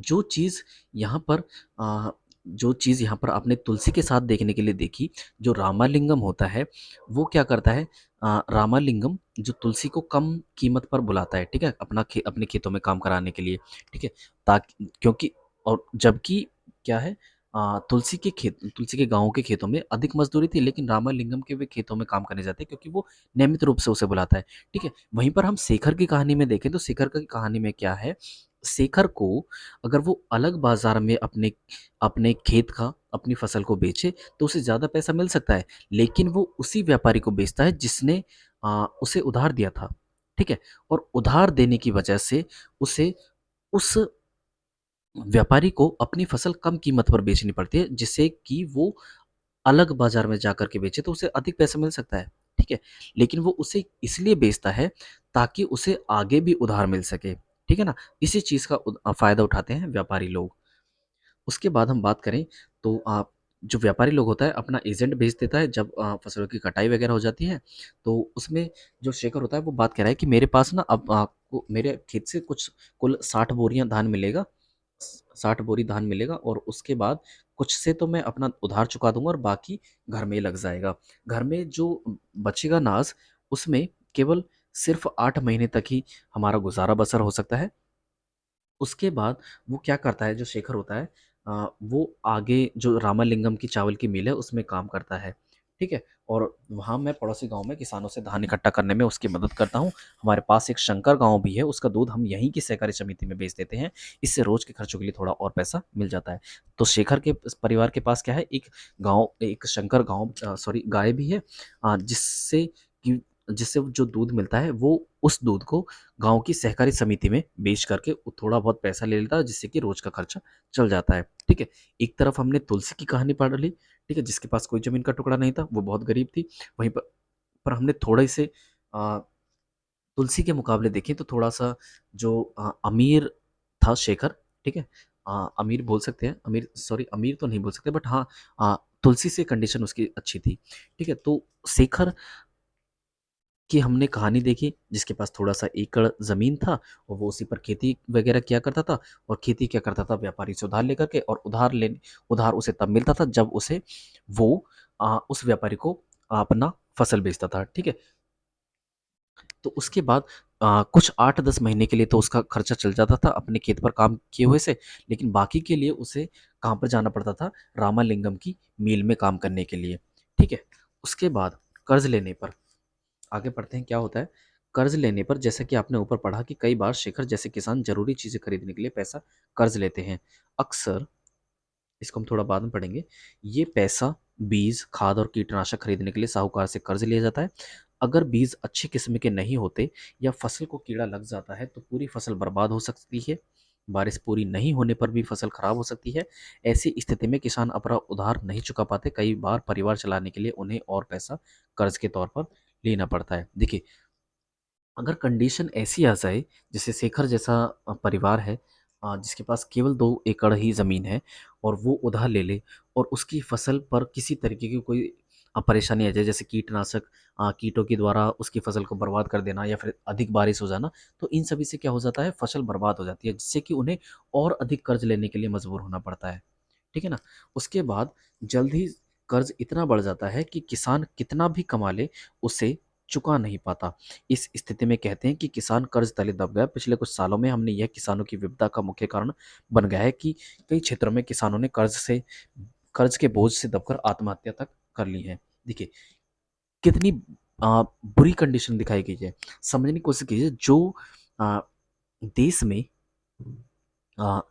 यहाँ पर अ, जो चीज़ यहाँ पर आपने तुलसी के साथ देखने के लिए देखी, जो रामालिंगम होता है, वो क्या करता है, रामालिंगम जो तुलसी को कम कीमत पर बुलाता है, ठीक है? अपने खेतों में काम कराने के लिए, ठीक है? ताकि क्योंकि और जबकि क्या है, तुलसी के गाँव के खेतों में अधिक मज़दूरी थी, लेकिन रामालिंगम के वे खेतों में काम करने जाते हैं क्योंकि वो नियमित रूप से उसे बुलाता है, ठीक है? वहीं पर हम शेखर की कहानी में देखें तो शेखर की कहानी में क्या है, शेखर को अगर वो अलग बाज़ार में अपने अपने खेत का अपनी फसल को बेचे तो उसे ज़्यादा पैसा मिल सकता है, लेकिन वो उसी व्यापारी को बेचता है जिसने उसे उधार दिया था, ठीक है? और उधार देने की वजह से उसे उस व्यापारी को अपनी फसल कम कीमत पर बेचनी पड़ती है, जिससे कि वो अलग बाज़ार में जाकर के बेचे तो उसे अधिक पैसा मिल सकता है, ठीक है? लेकिन वो उसे इसलिए बेचता है ताकि उसे आगे भी उधार मिल सके, ठीक है ना? इसी चीज़ का फ़ायदा उठाते हैं व्यापारी लोग। उसके बाद हम बात करें तो जो व्यापारी लोग होता है अपना एजेंट भेज देता है जब फसलों की कटाई वगैरह हो जाती है, तो उसमें जो शेखर होता है वो बात कह रहा है कि मेरे पास ना अब आपको मेरे खेत से कुछ कुल 60 बोरियाँ धान मिलेगा, 60 बोरी धान मिलेगा और उसके बाद कुछ से तो मैं अपना उधार चुका दूँगा और बाकी घर में ही लग जाएगा। घर में जो बचेगा नाज़, उसमें केवल सिर्फ़ 8 महीने तक ही हमारा गुज़ारा-बसर हो सकता है। उसके बाद वो क्या करता है, जो शेखर होता है, वो आगे जो रामालिंगम की चावल की मिल है उसमें काम करता है, ठीक है? और वहाँ मैं पड़ोसी गाँव में किसानों से धान इकट्ठा करने में उसकी मदद करता हूँ। हमारे पास एक शंकर गाँव भी है, उसका दूध हम यहीं की सहकारी समिति में बेच देते हैं। इससे रोज़ के खर्चों के लिए थोड़ा और पैसा मिल जाता है। तो शेखर के परिवार के पास क्या है, एक शंकर सॉरी गाय भी है, जिससे कि जिससे जो दूध मिलता है वो उस दूध को गाँव की सहकारी समिति में बेच करके वो थोड़ा बहुत पैसा ले लेता है जिससे कि रोज़ का खर्चा चल जाता है, ठीक है? एक तरफ हमने तुलसी की कहानी पढ़ ली, ठीक है? जिसके पास कोई ज़मीन का टुकड़ा नहीं था, वो बहुत गरीब थी। वहीं पर हमने थोड़े से अ, तुलसी के मुकाबले देखें तो थोड़ा-सा जो अमीर था शेखर, ठीक है? अमीर बोल सकते हैं, अमीर तो नहीं बोल सकते बट हाँ, तुलसी से कंडीशन उसकी अच्छी थी, ठीक है? तो शेखर कि हमने कहानी देखी जिसके पास थोड़ा-सा एकड़ ज़मीन था और वो उसी पर खेती वगैरह किया करता था और खेती क्या करता था व्यापारी से उधार लेकर के और उधार उसे तब मिलता था जब वो उस व्यापारी को अपना फसल बेचता था, ठीक है? तो उसके बाद कुछ 8-10 महीने के लिए तो उसका खर्चा चल जाता था अपने खेत पर काम किए हुए से, लेकिन बाकी के लिए उसे कहाँ पर जाना पड़ता था? रामालिंगम की मिल में काम करने के लिए, ठीक है? उसके बाद कर्ज़ लेने पर आगे बढ़ते हैं, क्या होता है? कर्ज़ लेने पर जैसा कि आपने ऊपर पढ़ा कि कई बार शेखर जैसे किसान ज़रूरी चीज़ें खरीदने के लिए पैसा कर्ज़ लेते हैं। अक्सर इसको हम थोड़ा बाद में पढ़ेंगे। ये पैसा बीज, खाद और कीटनाशक खरीदने के लिए साहूकार से कर्ज लिया जाता है। अगर बीज अच्छी किस्म के नहीं होते या फसल को कीड़ा लग जाता है तो पूरी फसल बर्बाद हो सकती है। बारिश पूरी नहीं होने पर भी फसल खराब हो सकती है। ऐसी स्थिति में किसान अपना उधार नहीं चुका पाते। कई बार परिवार चलाने के लिए उन्हें और पैसा कर्ज के तौर पर लेना पड़ता है। देखिए, अगर कंडीशन ऐसी आ जाए, जैसे शेखर जैसा परिवार है, जिसके पास केवल 2 एकड़ ही ज़मीन है और वो उधार ले ले और उसकी फसल पर किसी तरीके की कोई परेशानी आ जाए, जैसे कीटनाशक कीटों के द्वारा उसकी फसल को बर्बाद कर देना या फिर अधिक बारिश हो जाना, तो इन सभी से क्या हो जाता है, फसल बर्बाद हो जाती है, जिससे कि उन्हें और अधिक कर्ज लेने के लिए मजबूर होना पड़ता है। ठीक है ना? उसके बाद जल्द ही कर्ज इतना बढ़ जाता है कि किसान कितना भी कमा ले, उसे चुका नहीं पाता। इस स्थिति में कहते हैं कि किसान कर्ज तले दब गया। पिछले कुछ सालों में हमने यह किसानों की विपदा का मुख्य कारण बन गया है कि कई क्षेत्रों में किसानों ने कर्ज के बोझ से दबकर आत्महत्या तक कर ली है। देखिए, कितनी बुरी कंडीशन दिखाई गई है। समझने की कोशिश कीजिए, जो अ, देश में अ,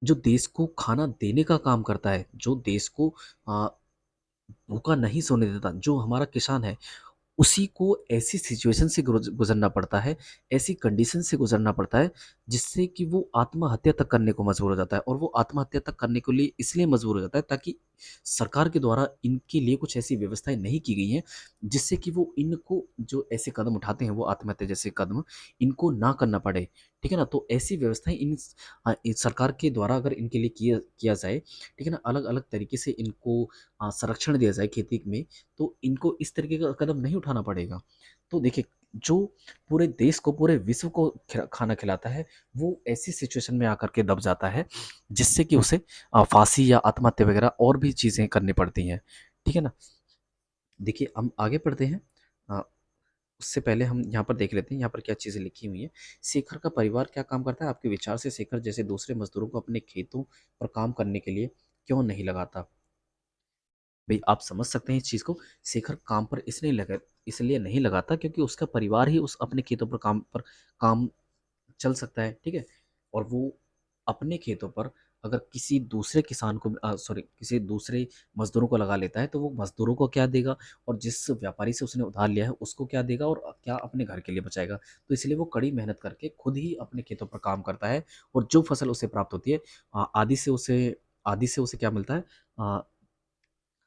जो देश को खाना देने का काम करता है, जो देश को अ, भूखा नहीं सोने देता, जो हमारा किसान है, उसी को ऐसी सिचुएशन से गुज़रना पड़ता है, ऐसी कंडीशन से गुज़रना पड़ता है, जिससे कि वो आत्महत्या तक करने को मजबूर हो जाता है, और वो आत्महत्या तक करने के लिए इसलिए मजबूर हो जाता है ताकि सरकार के द्वारा इनके लिए कुछ ऐसी व्यवस्थाएँ नहीं की गई हैं, जिससे कि वो इनको जो ऐसे कदम उठाते हैं, वो आत्महत्या जैसे कदम, इनको ना करना पड़े। ठीक है ना? तो ऐसी व्यवस्थाएँ इस सरकार के द्वारा अगर इनके लिए किया किया जाए, ठीक है ना? अलग-अलग तरीके से इनको संरक्षण दिया जाए खेती में, तो इनको इस तरीके का कदम नहीं उठाना पड़ेगा। तो देखिए, जो पूरे देश को, पूरे विश्व को खाना खिलाता है, वो ऐसी सिचुएशन में आकर के दब जाता है, जिससे कि उसे फांसी या आत्महत्या वगैरह और भी चीज़ें करनी पड़ती हैं। ठीक है ना? देखिए, हम आगे बढ़ते हैं। अ, उससे पहले हम यहाँ पर देख लेते हैं, यहाँ पर क्या चीज़ें लिखी हुई हैं। शेखर का परिवार क्या काम करता है? आपके विचार से शेखर जैसे दूसरे मजदूरों को अपने खेतों पर काम करने के लिए क्यों नहीं लगाता? भई, आप समझ सकते हैं इस चीज़ को। शेखर काम पर इसलिए नहीं लगाता क्योंकि उसका परिवार ही उस अपने खेतों पर काम चल सकता है, ठीक है? और वो अपने खेतों पर अगर किसी दूसरे किसान को सॉरी, किसी दूसरे मज़दूरों को लगा लेता है, तो वो मज़दूरों को क्या देगा और जिस व्यापारी से उसने उधार लिया है, उसको क्या देगा और क्या अपने घर के लिए बचाएगा? तो इसलिए वो कड़ी मेहनत करके खुद ही अपने खेतों पर काम करता है, और जो फसल उसे प्राप्त होती है, आधी से उसे क्या मिलता है? अ,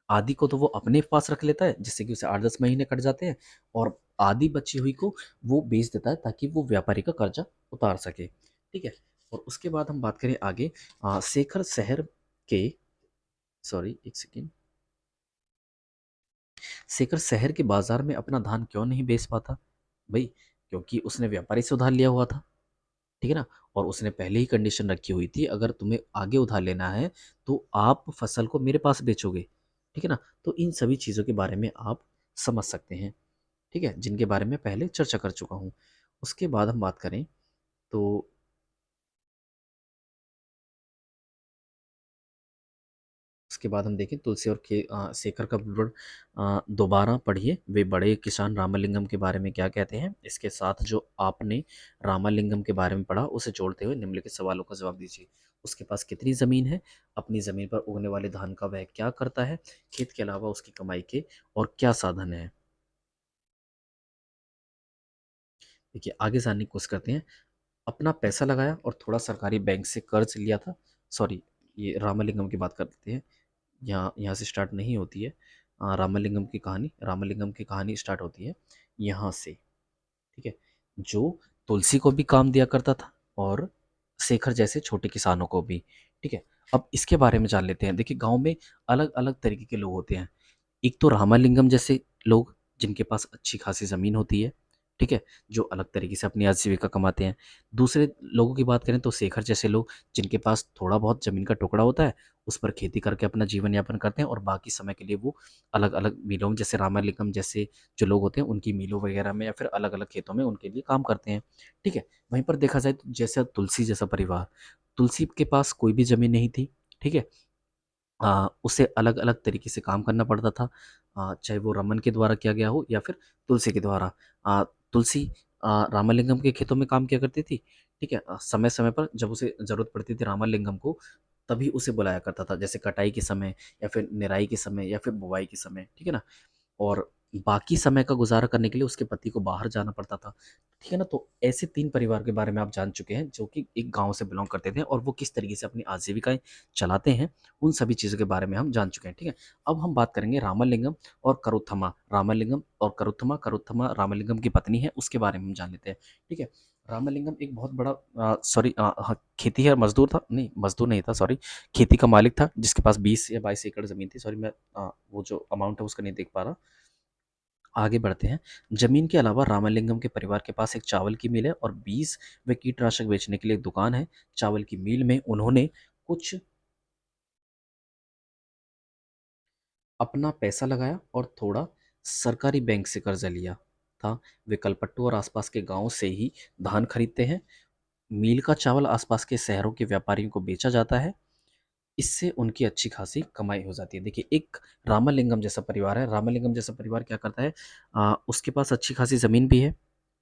आधी को तो वो अपने पास रख लेता है, जिससे कि उसे 8-10 महीने कट जाते हैं, और आधी बची हुई को वो बेच देता है ताकि वो व्यापारी का कर्जा उतार सके। ठीक है? और उसके बाद हम बात करें आगे, शेखर शहर के सॉरी, 1 सेकंड। शेखर शहर के बाज़ार में अपना धान क्यों नहीं बेच पाता? भई, क्योंकि उसने व्यापारी से उधार लिया हुआ था। ठीक है ना? और उसने पहले ही कंडीशन रखी हुई थी, अगर तुम्हें आगे उधार लेना है, तो आप फसल को मेरे पास बेचोगे। ठीक है ना? तो इन सभी चीज़ों के बारे में आप समझ सकते हैं। ठीक है? जिनके बारे में पहले चर्चा कर चुका हूँ। उसके बाद हम बात करें, तो उसके बाद हम देखें तुलसी और शेखर का विवरण दोबारा पढ़िए। वे बड़े किसान रामलिंगम के बारे में क्या कहते हैं? इसके साथ जो आपने रामलिंगम के बारे में पढ़ा, उसे जोड़ते हुए निम्नलिखित सवालों का जवाब दीजिए। उसके पास कितनी ज़मीन है? अपनी ज़मीन पर उगने वाले धान का वह क्या करता है? खेत के अलावा उसकी कमाई के और क्या साधन हैं? देखिए, आगे जानने की कोशिश करते हैं। अपना पैसा लगाया और थोड़ा सरकारी बैंक से कर्ज लिया था। सॉरी, ये रामलिंगम की बात करते हैं। यहाँ यहाँ से स्टार्ट नहीं होती है रामलिंगम की कहानी स्टार्ट होती है यहाँ से। ठीक है? जो तुलसी को भी काम दिया करता था, और शेखर जैसे छोटे किसानों को भी। ठीक है? अब इसके बारे में जान लेते हैं। देखिए, गांव में अलग अलग तरीके के लोग होते हैं। एक तो रामालिंगम जैसे लोग, जिनके पास अच्छी खासी ज़मीन होती है, ठीक है? जो अलग तरीके से अपनी आजीविका कमाते हैं। दूसरे लोगों की बात करें तो शेखर जैसे लोग, जिनके पास थोड़ा बहुत ज़मीन का टुकड़ा होता है, उस पर खेती करके अपना जीवन यापन करते हैं, और बाकी समय के लिए वो अलग-अलग मिलों में, जैसे रामालिंगम जैसे जो लोग होते हैं, उनकी मिलों वगैरह में या फिर अलग-अलग खेतों में उनके लिए काम करते हैं। ठीक है? वहीं पर देखा जाए तो जैसे तुलसी जैसा परिवार, तुलसी के पास कोई भी ज़मीन नहीं थी, ठीक है? उसे अलग-अलग तरीके से काम करना पड़ता था, चाहे वो रमन के द्वारा किया गया हो या फिर तुलसी के द्वारा। तुलसी रामलिंगम के खेतों में काम किया करती थी, ठीक है? समय-समय पर जब उसे ज़रूरत पड़ती थी रामलिंगम को, तभी उसे बुलाया करता था, जैसे कटाई के समय या फिर निराई के समय या फिर बुवाई के समय, ठीक है ना? और बाकी समय का गुज़ारा करने के लिए उसके पति को बाहर जाना पड़ता था, ठीक है ना? तो ऐसे 3 परिवार के बारे में आप जान चुके हैं जो कि एक गाँव से बिलॉन्ग करते थे और वो किस तरीके से अपनी आजीविकाएँ चलाते हैं, उन सभी चीज़ों के बारे में हम जान चुके हैं, ठीक है? अब हम बात करेंगे रामलिंगम और करुथम्मा। रामलिंगम और करुथम्मा, करुथम्मा रामलिंगम की पत्नी है, उसके बारे में हम जान लेते हैं, ठीक है? रामलिंगम एक बहुत बड़ा हाँ, खेतीहर मज़दूर था, नहीं मज़दूर नहीं था, सॉरी, खेती का मालिक था जिसके पास 20 या 22 एकड़ ज़मीन थी। सॉरी, मैं वो जो अमाउंट है उसका नहीं देख पा रहा। आगे बढ़ते हैं। ज़मीन के अलावा रामलिंगम के परिवार के पास एक चावल की मिल है और बीज व कीटनाशक बेचने के लिए एक दुकान है। चावल की मिल में उन्होंने कुछ अपना पैसा लगाया और थोड़ा सरकारी बैंक से कर्जा लिया था। वे कलपट्टू और आसपास के गांव से ही धान खरीदते हैं। मिल का चावल आसपास के शहरों के व्यापारियों को बेचा जाता है। इससे उनकी अच्छी खासी कमाई हो जाती है। देखिए, एक रामलिंगम जैसा परिवार है। रामलिंगम जैसा परिवार क्या करता है, उसके पास अच्छी खासी ज़मीन भी है,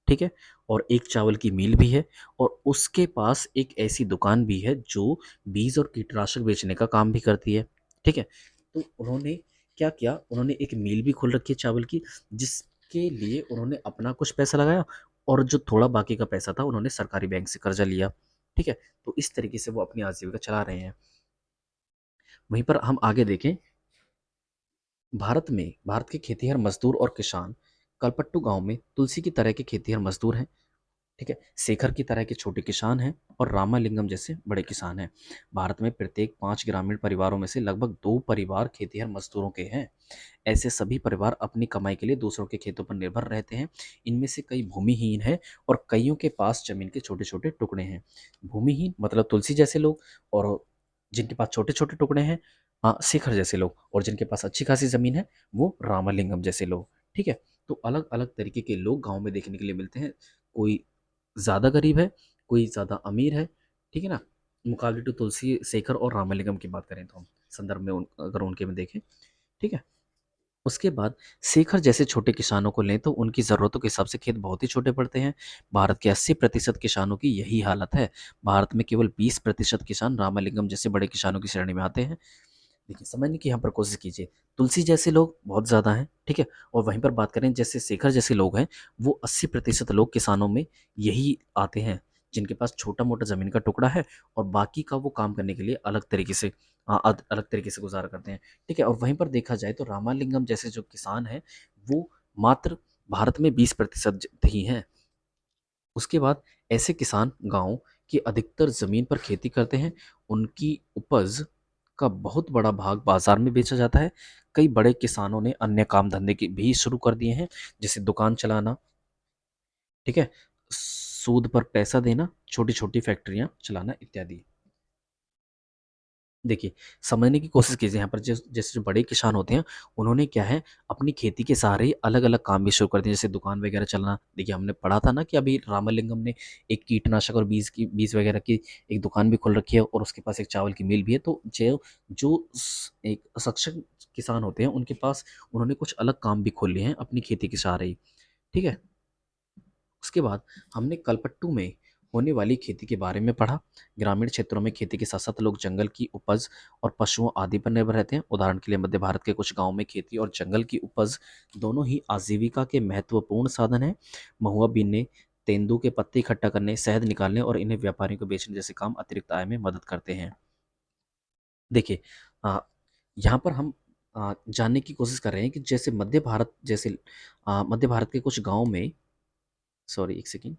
ठीक है? और एक चावल की मिल भी है और उसके पास एक ऐसी दुकान भी है जो बीज और कीटनाशक बेचने का काम भी करती है, ठीक है? तो उन्होंने क्या किया, उन्होंने एक मिल भी खोल रखी है चावल की, जिसके लिए उन्होंने अपना कुछ पैसा लगाया और जो थोड़ा बाकी का पैसा था उन्होंने सरकारी बैंक से कर्जा लिया, ठीक है? तो इस तरीके से वो अपनी आजीविका चला रहे हैं। वहीं पर हम आगे देखें, भारत के खेतीहर मजदूर और किसान कलपट्टू गांव में तुलसी की तरह के खेतीहर मजदूर हैं, ठीक है? शेखर की तरह के छोटे किसान हैं और रामालिंगम जैसे बड़े किसान हैं। भारत में प्रत्येक 5 ग्रामीण परिवारों में से लगभग 2 परिवार खेतीहर मजदूरों के हैं। ऐसे सभी परिवार अपनी कमाई के लिए दूसरों के खेतों पर निर्भर रहते हैं। इनमें से कई भूमिहीन हैं और कईयों के पास जमीन के छोटे-छोटे टुकड़े हैं। भूमिहीन मतलब तुलसी जैसे लोग, और जिनके पास छोटे-छोटे टुकड़े हैं, शेखर जैसे लोग, और जिनके पास अच्छी खासी ज़मीन है, वो रामालिंगम जैसे लोग, ठीक है? तो अलग-अलग तरीके के लोग गाँव में देखने के लिए मिलते हैं। कोई ज़्यादा गरीब है, कोई ज़्यादा अमीर है, ठीक है ना? मुकाबले टू तुलसी, शेखर और रामालिंगम की बात करें तो हम संदर्भ में अगर उनके में देखें, ठीक है? उसके बाद शेखर जैसे छोटे किसानों को लें तो उनकी ज़रूरतों के हिसाब से खेत बहुत ही छोटे पड़ते हैं। भारत के 80% किसानों की यही हालत है। भारत में केवल 20% किसान रामालिंगम जैसे बड़े किसानों की श्रेणी में आते हैं। देखिए, समझने की यहाँ पर कोशिश कीजिए। तुलसी जैसे लोग बहुत ज़्यादा हैं, ठीक है? और वहीं पर बात करें जैसे शेखर जैसे लोग हैं, वो 80% लोग किसानों में यही आते हैं, जिनके पास छोटा-मोटा ज़मीन का टुकड़ा है और बाकी का वो काम करने के लिए अलग तरीके से अलग तरीके से गुज़ारा करते हैं, ठीक है? और वहीं पर देखा जाए तो रामालिंगम जैसे जो किसान हैं, वो मात्र भारत में 20% ही हैं। उसके बाद ऐसे किसान गाँव की अधिकतर ज़मीन पर खेती करते हैं। उनकी उपज का बहुत बड़ा भाग बाज़ार में बेचा जाता है। कई बड़े किसानों ने अन्य काम धंधे की भी शुरू कर दिए हैं, जैसे दुकान चलाना, ठीक है? सूद पर पैसा देना, छोटी-छोटी फैक्ट्रियाँ चलाना इत्यादि। देखिए, समझने की कोशिश कीजिए यहाँ पर, जैसे जो बड़े किसान होते हैं, उन्होंने क्या है, अपनी खेती के सहारे ही अलग-अलग काम भी शुरू कर दिए, जैसे दुकान वगैरह चलाना। देखिए, हमने पढ़ा था ना कि अभी रामलिंगम ने एक कीटनाशक और बीज वगैरह की एक दुकान भी खोल रखी है और उसके पास एक चावल की मिल भी है। तो जो जो एक सक्षम किसान होते हैं, उनके पास उन्होंने कुछ अलग काम भी खोल लिए हैं अपनी खेती के सहारे ही, ठीक है? उसके बाद हमने कलपट्टू में होने वाली खेती के बारे में पढ़ा। ग्रामीण क्षेत्रों में खेती के साथ-साथ लोग जंगल की उपज और पशुओं आदि पर निर्भर रहते हैं। उदाहरण के लिए मध्य भारत के कुछ गाँव में खेती और जंगल की उपज दोनों ही आजीविका के महत्वपूर्ण साधन हैं। महुआ बीनने, तेंदू के पत्ते इकट्ठा करने, शहद निकालने और इन्हें व्यापारियों को बेचने जैसे काम अतिरिक्त आय में मदद करते हैं। देखिए, अ, यहाँ पर हम जानने की कोशिश कर रहे हैं कि जैसे मध्य भारत के कुछ गाँव में, सॉरी एक सेकंड,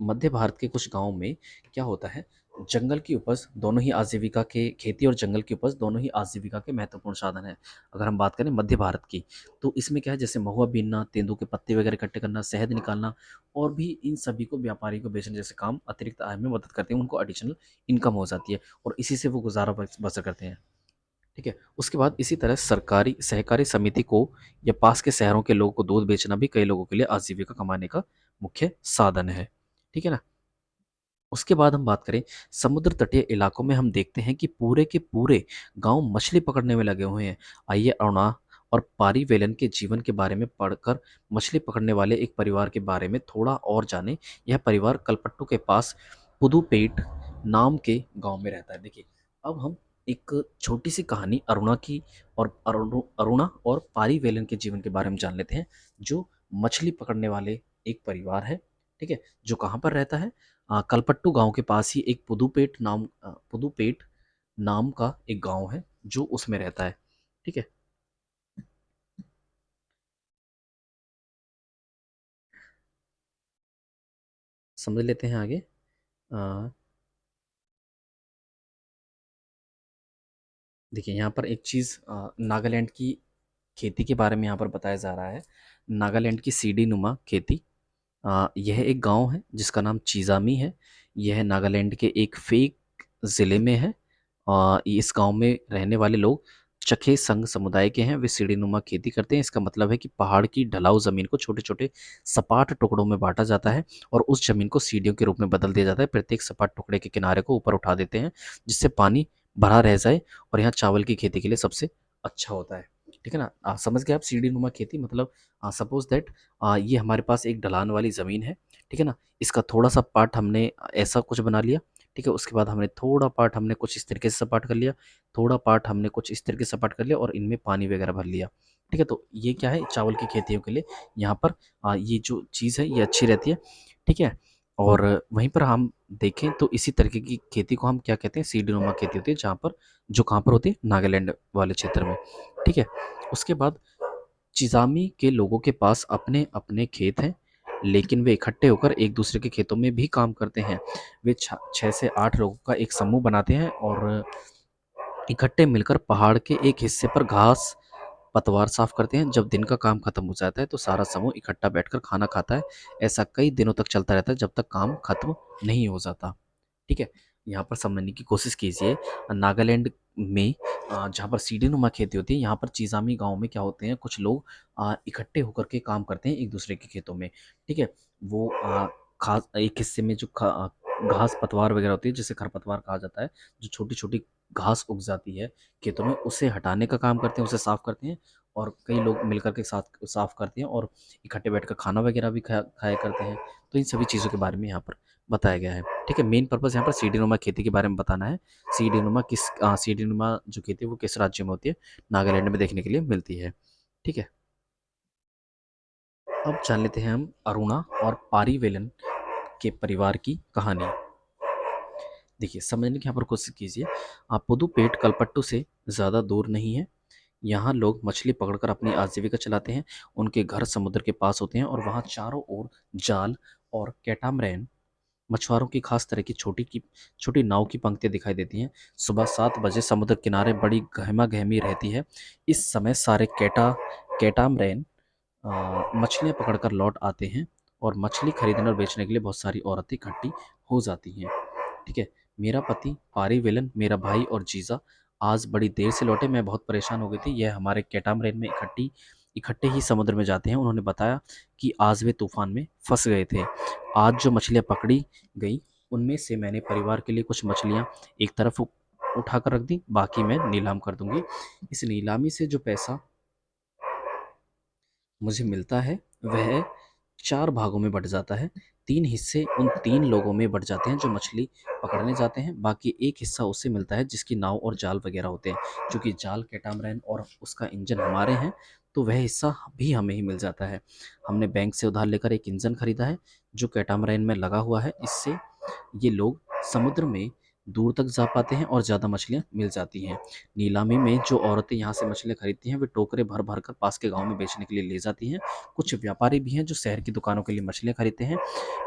मध्य भारत के कुछ गाँव में क्या होता है, जंगल की उपज दोनों ही आजीविका के खेती और जंगल की उपज दोनों ही आजीविका के महत्वपूर्ण साधन हैं। अगर हम बात करें मध्य भारत की, तो इसमें क्या है, जैसे महुआ बीनना, तेंदू के पत्ते वगैरह इकट्ठे करना, शहद निकालना और भी इन सभी को व्यापारी को बेचने जैसे काम अतिरिक्त आय में मदद करते हैं, उनको एडिशनल इनकम हो जाती है और इसी से वो गुज़ारा बसर करते हैं। ठीक है? उसके बाद इसी तरह सरकारी सहकारी समिति को या पास के शहरों के लोगों को दूध बेचना भी कई लोगों के लिए आजीविका कमाने का मुख्य साधन है। ठीक है ना? उसके बाद हम बात करें समुद्र तटीय इलाकों में, हम देखते हैं कि पूरे के पूरे गाँव मछली पकड़ने में लगे हुए हैं। आइए अरुणा और पारी वेलन के जीवन के बारे में पढ़कर मछली पकड़ने वाले एक परिवार के बारे में थोड़ा और जानें। यह परिवार कलपट्टू के पास पुदुपेट नाम के गाँव में रहता है। देखिए, अब हम एक छोटी सी कहानी अरुणा की और अरुणा और पारी वेलन के जीवन के बारे में जान लेते हैं, जो मछली पकड़ने वाले एक परिवार है। ठीक है, जो कहाँ पर रहता है, कलपट्टू गांव के पास ही एक पुदुपेट नाम का एक गांव है जो उसमें रहता है। ठीक है, समझ लेते हैं आगे। अ, देखिए यहाँ पर एक चीज़ नागालैंड की खेती के बारे में यहाँ पर बताया जा रहा है। नागालैंड की सीढ़ी नुमा खेती। यह एक गांव है जिसका नाम चीज़ामी है। यह नागालैंड के एक फेक ज़िले में है। इस गांव में रहने वाले लोग चखे संघ समुदाय के हैं। वे सीढ़ीनुमा खेती करते हैं। इसका मतलब है कि पहाड़ की ढलाऊ ज़मीन को छोटे छोटे सपाट टुकड़ों में बांटा जाता है और उस ज़मीन को सीढ़ियों के रूप में बदल दिया जाता है। प्रत्येक सपाट टुकड़े के किनारे को ऊपर उठा देते हैं जिससे पानी भरा रह जाए, और यहाँ चावल की खेती के लिए सबसे अच्छा होता है। ठीक है ना, समझ गए आप? सीढ़ीनुमा खेती मतलब सपोज दैट ये हमारे पास एक ढलान वाली ज़मीन है। ठीक है ना, इसका थोड़ा सा पार्ट हमने ऐसा कुछ बना लिया। ठीक है, उसके बाद हमने थोड़ा पार्ट हमने कुछ इस तरीके से सपाट कर लिया, थोड़ा पार्ट हमने कुछ इस तरीके से सपाट कर लिया और इनमें पानी वगैरह भर लिया। ठीक है, तो ये क्या है, चावल की खेतियों के लिए यहाँ पर ये जो चीज़ है ये अच्छी रहती है। ठीक है, और वहीं पर हम देखें तो इसी तरीके की खेती को हम क्या कहते हैं, सीढ़ीनुमा खेती होती है, जहाँ पर जो कहाँ पर होती है, नागालैंड वाले क्षेत्र में। ठीक है, उसके बाद चिज़ामी के लोगों के पास अपने अपने खेत हैं, लेकिन वे इकट्ठे होकर एक दूसरे के खेतों में भी काम करते हैं। वे 6 से 8 लोगों का एक समूह बनाते हैं और इकट्ठे मिलकर पहाड़ के एक हिस्से पर घास पतवार साफ करते हैं। जब दिन का काम खत्म हो जाता है तो सारा समूह इकट्ठा बैठकर खाना खाता है। ऐसा कई दिनों तक चलता रहता है जब तक काम खत्म नहीं हो जाता। ठीक है, यहाँ पर समझने की कोशिश कीजिए। नागालैंड में जहाँ पर सीढ़ी नुमा खेती होती है, यहाँ पर चीज़ामी गांव में क्या होते हैं, कुछ लोग इकट्ठे होकर के काम करते हैं एक दूसरे के खेतों में। ठीक है, वो खास एक हिस्से में जो घास पतवार वगैरह होती है, जिसे खरपतवार कहा जाता है, जो छोटी छोटी घास उग जाती है खेतों में, उसे हटाने का काम करते हैं, उसे साफ करते हैं। और कई लोग मिलकर के साथ साफ करते हैं और इकट्ठे बैठकर खाना वगैरह भी खाया करते हैं। तो इन सभी चीज़ों के बारे में यहाँ पर बताया गया है। ठीक है, मेन पर्पस यहाँ पर सीढ़ीनुमा खेती के बारे में बताना है। सीढ़ीनुमा जो खेती है वो किस राज्य में होती है, नागालैंड में देखने के लिए मिलती है। ठीक है, अब जान लेते हैं हम अरुणा और पारीवेलन के परिवार की कहानी। देखिए, समझने की यहाँ पर कोशिश कीजिए। पुदुपेट कलपट्टू से ज़्यादा दूर नहीं है। यहाँ लोग मछली पकड़कर अपनी आजीविका चलाते हैं। उनके घर समुद्र के पास होते हैं और वहाँ चारों ओर जाल और कैटामरैन, मछुआरों की खास तरह की छोटी नाव की पंक्तियाँ दिखाई देती हैं। सुबह 7 बजे समुद्र किनारे बड़ी गहमा गहमी रहती है। इस समय सारे कैटामरैन मछलियाँ पकड़कर लौट आते हैं और मछली खरीदने और बेचने के लिए बहुत सारी औरतें इकट्ठी हो जाती हैं। ठीक है, मेरा पति पारी विलन, मेरा भाई और जीजा आज बड़ी देर से लौटे। मैं बहुत परेशान हो गई थी। यह हमारे कैटामरेन में इकट्ठे ही समुद्र में जाते हैं। उन्होंने बताया कि आज वे तूफान में फंस गए थे। आज जो मछलियाँ पकड़ी गई उनमें से मैंने परिवार के लिए कुछ मछलियाँ एक तरफ उठा कर रख दी, बाकी मैं नीलाम कर दूंगी। इस नीलामी से जो पैसा मुझे मिलता है वह 4 भागों में बँट जाता है। 3 हिस्से उन 3 लोगों में बँट जाते हैं जो मछली पकड़ने जाते हैं, बाकी एक हिस्सा उसे मिलता है जिसकी नाव और जाल वगैरह होते हैं। चूँकि जाल कैटामरैन और उसका इंजन हमारे हैं, तो वह हिस्सा भी हमें ही मिल जाता है। हमने बैंक से उधार लेकर एक इंजन खरीदा है जो कैटामरैन में लगा हुआ है। इससे ये लोग समुद्र में दूर तक जा पाते हैं और ज़्यादा मछलियाँ मिल जाती हैं। नीलामी में जो औरतें यहाँ से मछलियाँ खरीदती हैं, वे टोकरे भर भर कर पास के गाँव में बेचने के लिए ले जाती हैं। कुछ व्यापारी भी हैं जो शहर की दुकानों के लिए मछलियाँ खरीदते हैं।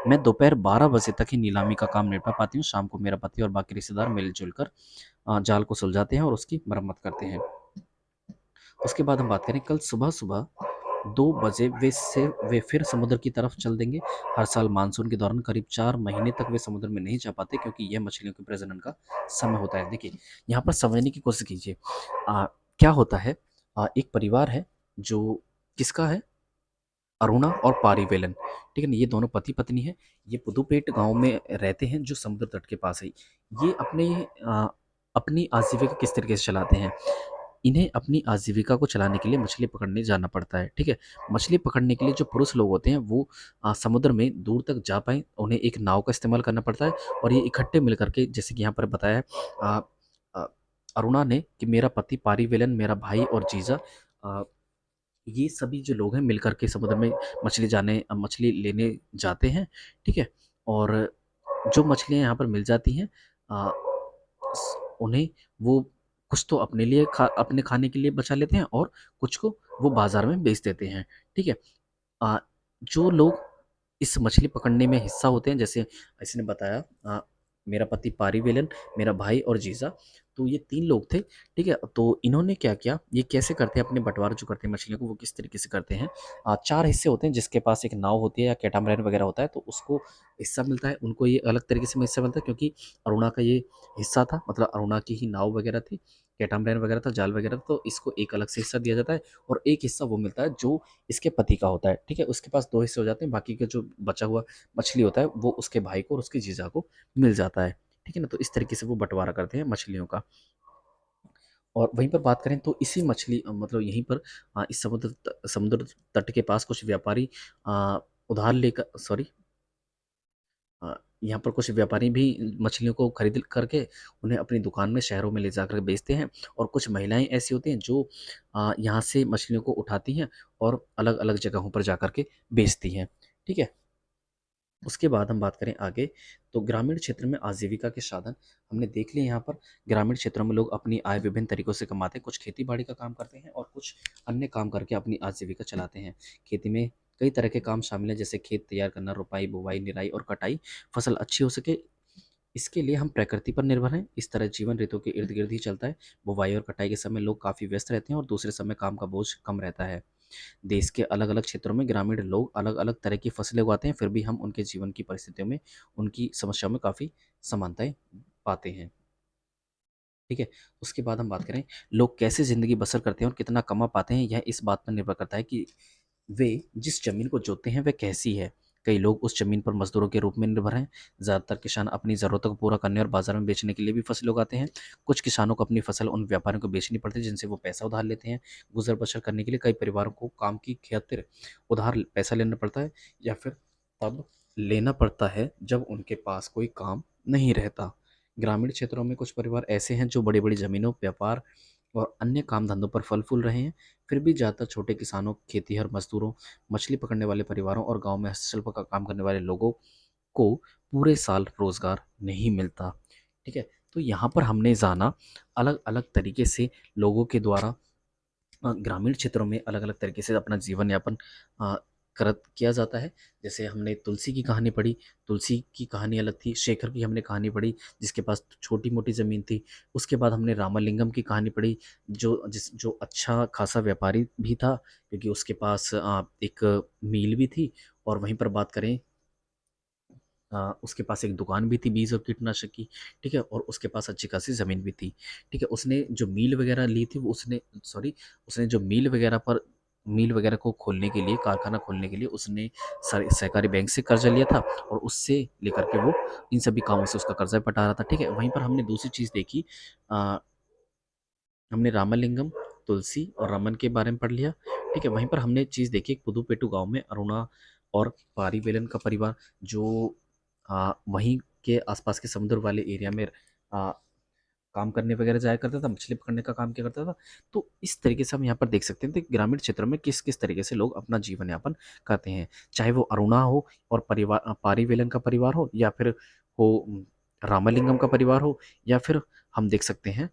मैं दोपहर 12 बजे तक ही नीलामी का काम निपटा पाती हूँ। शाम को मेरा पति और बाकी रिश्तेदार मिलजुल कर जाल को सुलझाते हैं और उसकी मरम्मत करते हैं। उसके बाद हम बात करें, कल सुबह सुबह 2 बजे वे फिर समुद्र की तरफ चल देंगे। हर साल मानसून के दौरान करीब 4 महीने तक वे समुद्र में नहीं जा पाते क्योंकि यह मछलियों के प्रजनन का समय होता है। देखिए, यहाँ पर समझने की कोशिश कीजिए। क्या होता है, एक परिवार है जो किसका है, अरुणा और पारीवेलन। ठीक है ना, ये दोनों पति पत्नी हैं। ये पुदुपेट गांव में रहते हैं जो समुद्र तट के पास है। ये अपनी आजीविका किस तरीके से चलाते हैं, इन्हें अपनी आजीविका को चलाने के लिए मछली पकड़ने जाना पड़ता है। ठीक है, मछली पकड़ने के लिए जो पुरुष लोग होते हैं वो समुद्र में दूर तक जा पाएँ, उन्हें एक नाव का इस्तेमाल करना पड़ता है और ये इकट्ठे मिल करके, जैसे कि यहाँ पर बताया है, अरुणा ने कि मेरा पति पारीवेलन, मेरा भाई और जीजा अ, ये सभी जो लोग हैं मिल कर के समुद्र में मछली लेने जाते हैं, ठीक है? और जो मछलियाँ यहाँ पर मिल जाती हैं अ, उन्हें वो कुछ तो अपने खाने के लिए बचा लेते हैं और कुछ को वो बाजार में बेच देते हैं, ठीक है? अ, जो लोग इस मछली पकड़ने में हिस्सा होते हैं, जैसे इसने बताया मेरा पति पारीवेलन, मेरा भाई और जीजा, तो ये 3 लोग थे, ठीक है? तो इन्होंने क्या किया, ये कैसे करते हैं अपने बँटवारा जो करते हैं मछलियों को, वो किस तरीके से करते हैं। 4 हिस्से होते हैं, जिसके पास एक नाव होती है या कैटामरैन वगैरह होता है, तो उसको हिस्सा मिलता है, उनको ये अलग तरीके से हिस्सा मिलता है क्योंकि अरुणा का ये हिस्सा था, मतलब अरुणा की ही नाव वगैरह थी, कैटामरैन वगैरह था, जाल वगैरह था, तो इसको एक अलग से हिस्सा दिया जाता है और एक हिस्सा वो मिलता है जो इसके पति का होता है, ठीक है? उसके पास 2 हिस्से हो जाते हैं, बाकी का जो बचा हुआ मछली होता है, वो उसके भाई को और उसके जीजा को मिल जाता है, ठीक है ना? तो इस तरीके से वो बँटवारा करते हैं मछलियों का। और वहीं पर बात करें तो इसी मतलब यहीं पर इस समुद्र तट के पास कुछ व्यापारी अ, उधार लेकर सॉरी यहाँ पर कुछ व्यापारी भी मछलियों को खरीद करके उन्हें अपनी दुकान में शहरों में ले जाकर बेचते हैं और कुछ महिलाएं ऐसी होती हैं जो यहाँ से मछलियों को उठाती हैं और अलग-अलग जगहों पर जाकर के बेचती हैं, ठीक है? उसके बाद हम बात करें आगे, तो ग्रामीण क्षेत्र में आजीविका के साधन हमने देख लिए यहाँ पर। ग्रामीण क्षेत्रों में लोग अपनी आय विभिन्न तरीकों से कमाते हैं, कुछ खेती बाड़ी का काम करते हैं और कुछ अन्य काम करके अपनी आजीविका चलाते हैं। खेती में कई तरह के काम शामिल हैं, जैसे खेत तैयार करना, रुपाई, बुवाई, निराई और कटाई। फसल अच्छी हो सके इसके लिए हम प्रकृति पर निर्भर हैं, इस तरह जीवन ऋतु के इर्द गिर्द ही चलता है। बुवाई और कटाई के समय लोग काफ़ी व्यस्त रहते हैं और दूसरे समय काम का बोझ कम रहता है। देश के अलग-अलग क्षेत्रों में ग्रामीण लोग अलग-अलग तरह की फसलें उगाते हैं, फिर भी हम उनके जीवन की परिस्थितियों में, उनकी समस्याओं में काफ़ी समानताएँ पाते हैं। ठीक है? उसके बाद हम बात करें, लोग कैसे ज़िंदगी बसर करते हैं और कितना कमा पाते हैं, यह इस बात पर निर्भर करता है कि वे जिस ज़मीन को जोतते हैं वह कैसी है। कई लोग उस ज़मीन पर मज़दूरों के रूप में निर्भर हैं। ज़्यादातर किसान अपनी ज़रूरतों को पूरा करने और बाज़ार में बेचने के लिए भी फसलें उगाते हैं। कुछ किसानों को अपनी फसल उन व्यापारियों को बेचनी पड़ती है जिनसे वो पैसा उधार लेते हैं। गुज़र-बसर करने के लिए कई परिवारों को काम की खातिर उधार पैसा लेना पड़ता है या फिर तब लेना पड़ता है जब उनके पास कोई काम नहीं रहता। ग्रामीण क्षेत्रों में कुछ परिवार ऐसे हैं जो बड़ी-बड़ी ज़मीनों, व्यापार और अन्य काम धंधों पर फल-फूल रहे हैं। फिर भी ज़्यादातर छोटे किसानों, खेतीहर मज़दूरों, मछली पकड़ने वाले परिवारों और गाँव में हस्तशिल्प का काम करने वाले लोगों को पूरे साल रोज़गार नहीं मिलता। ठीक है? तो यहाँ पर हमने जाना अलग-अलग तरीके से लोगों के द्वारा ग्रामीण क्षेत्रों में अलग-अलग तरीके से अपना जीवन यापन अ, करत किया जाता है। जैसे हमने तुलसी की कहानी पढ़ी, तुलसी की कहानी अलग थी, शेखर की हमने कहानी पढ़ी जिसके पास छोटी-मोटी ज़मीन थी। उसके बाद हमने रामलिंगम की कहानी पढ़ी जो अच्छा खासा व्यापारी भी था क्योंकि उसके पास एक मिल भी थी और वहीं पर बात करें उसके पास एक दुकान भी थी बीज और कीटनाशक की, ठीक है? और उसके पास अच्छी खासी ज़मीन भी थी, ठीक है? उसने जो मील वगैरह ली थी वो उसने जो मील वगैरह को खोलने के लिए, कारखाना खोलने के लिए उसने सहकारी बैंक से कर्ज़ा लिया था और उससे लेकर के वो इन सभी कामों से उसका कर्ज़ा पटा रहा था, ठीक है? वहीं पर हमने दूसरी चीज़ देखी अ, हमने रामलिंगम, तुलसी और रमन के बारे में पढ़ लिया, ठीक है? वहीं पर हमने चीज़ देखी पुदुपेटु गाँव में अरुणा और पारीवेलन का परिवार जो वहीं के आसपास के समुद्र वाले एरिया में काम करने वगैरह जाया करता था, मछली पकड़ने का काम किया करता था। तो इस तरीके से हम यहाँ पर देख सकते हैं कि ग्रामीण क्षेत्रों में किस-किस तरीके से लोग अपना जीवन यापन करते हैं। चाहे वो अरुणा हो और पारीवेलन का परिवार हो या फिर हो रामलिंगम का परिवार हो या फिर हम देख सकते हैं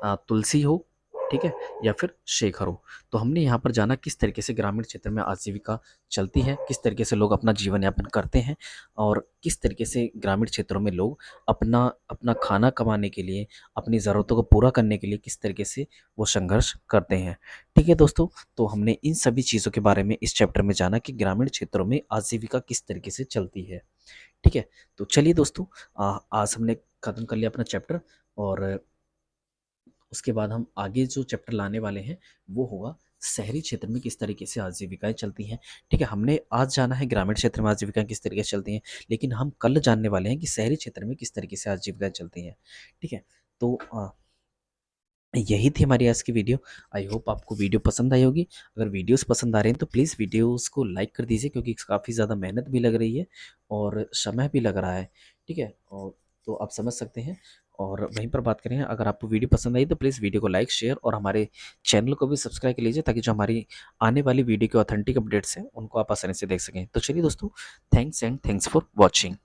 अ तुलसी हो, ठीक है? या फिर शेखर हो। तो हमने यहाँ पर जाना किस तरीके से ग्रामीण क्षेत्र में आजीविका चलती है, किस तरीके से लोग अपना जीवन यापन करते हैं और किस तरीके से ग्रामीण क्षेत्रों में लोग अपना अपना खाना कमाने के लिए, अपनी ज़रूरतों को पूरा करने के लिए किस तरीके से वो संघर्ष करते हैं। ठीक है दोस्तों? तो हमने इन सभी चीज़ों के बारे में इस चैप्टर में जाना कि ग्रामीण क्षेत्रों में आजीविका किस तरीके से चलती है। ठीक है? तो चलिए दोस्तों आज हमने खत्म कर लिया अपना चैप्टर और उसके बाद हम आगे जो चैप्टर लाने वाले हैं वो होगा शहरी क्षेत्र में किस तरीके से आजीविकाएं चलती हैं। ठीक है, हमने आज जाना है ग्रामीण क्षेत्र में आजीविकाएं किस तरीके से चलती हैं, लेकिन हम कल जानने वाले हैं कि शहरी क्षेत्र में किस तरीके से आजीविकाएं चलती हैं। ठीक है, तो यही थी हमारी आज की वीडियो। आई होप आपको वीडियो पसंद आई होगी। अगर वीडियोस पसंद आ रहे हैं तो प्लीज़ वीडियोस को लाइक कर दीजिए क्योंकि काफ़ी ज़्यादा मेहनत भी लग रही है और समय भी लग रहा है। ठीक है, और तो आप समझ सकते हैं और वहीं पर बात करें, अगर आपको वीडियो पसंद आई तो प्लीज़ वीडियो को लाइक, शेयर और हमारे चैनल को भी सब्सक्राइब कर लीजिए, ताकि जो हमारी आने वाली वीडियो के ऑथेंटिक अपडेट्स हैं उनको आप आसानी से देख सकें। तो चलिए दोस्तों, thanks and thanks for watching.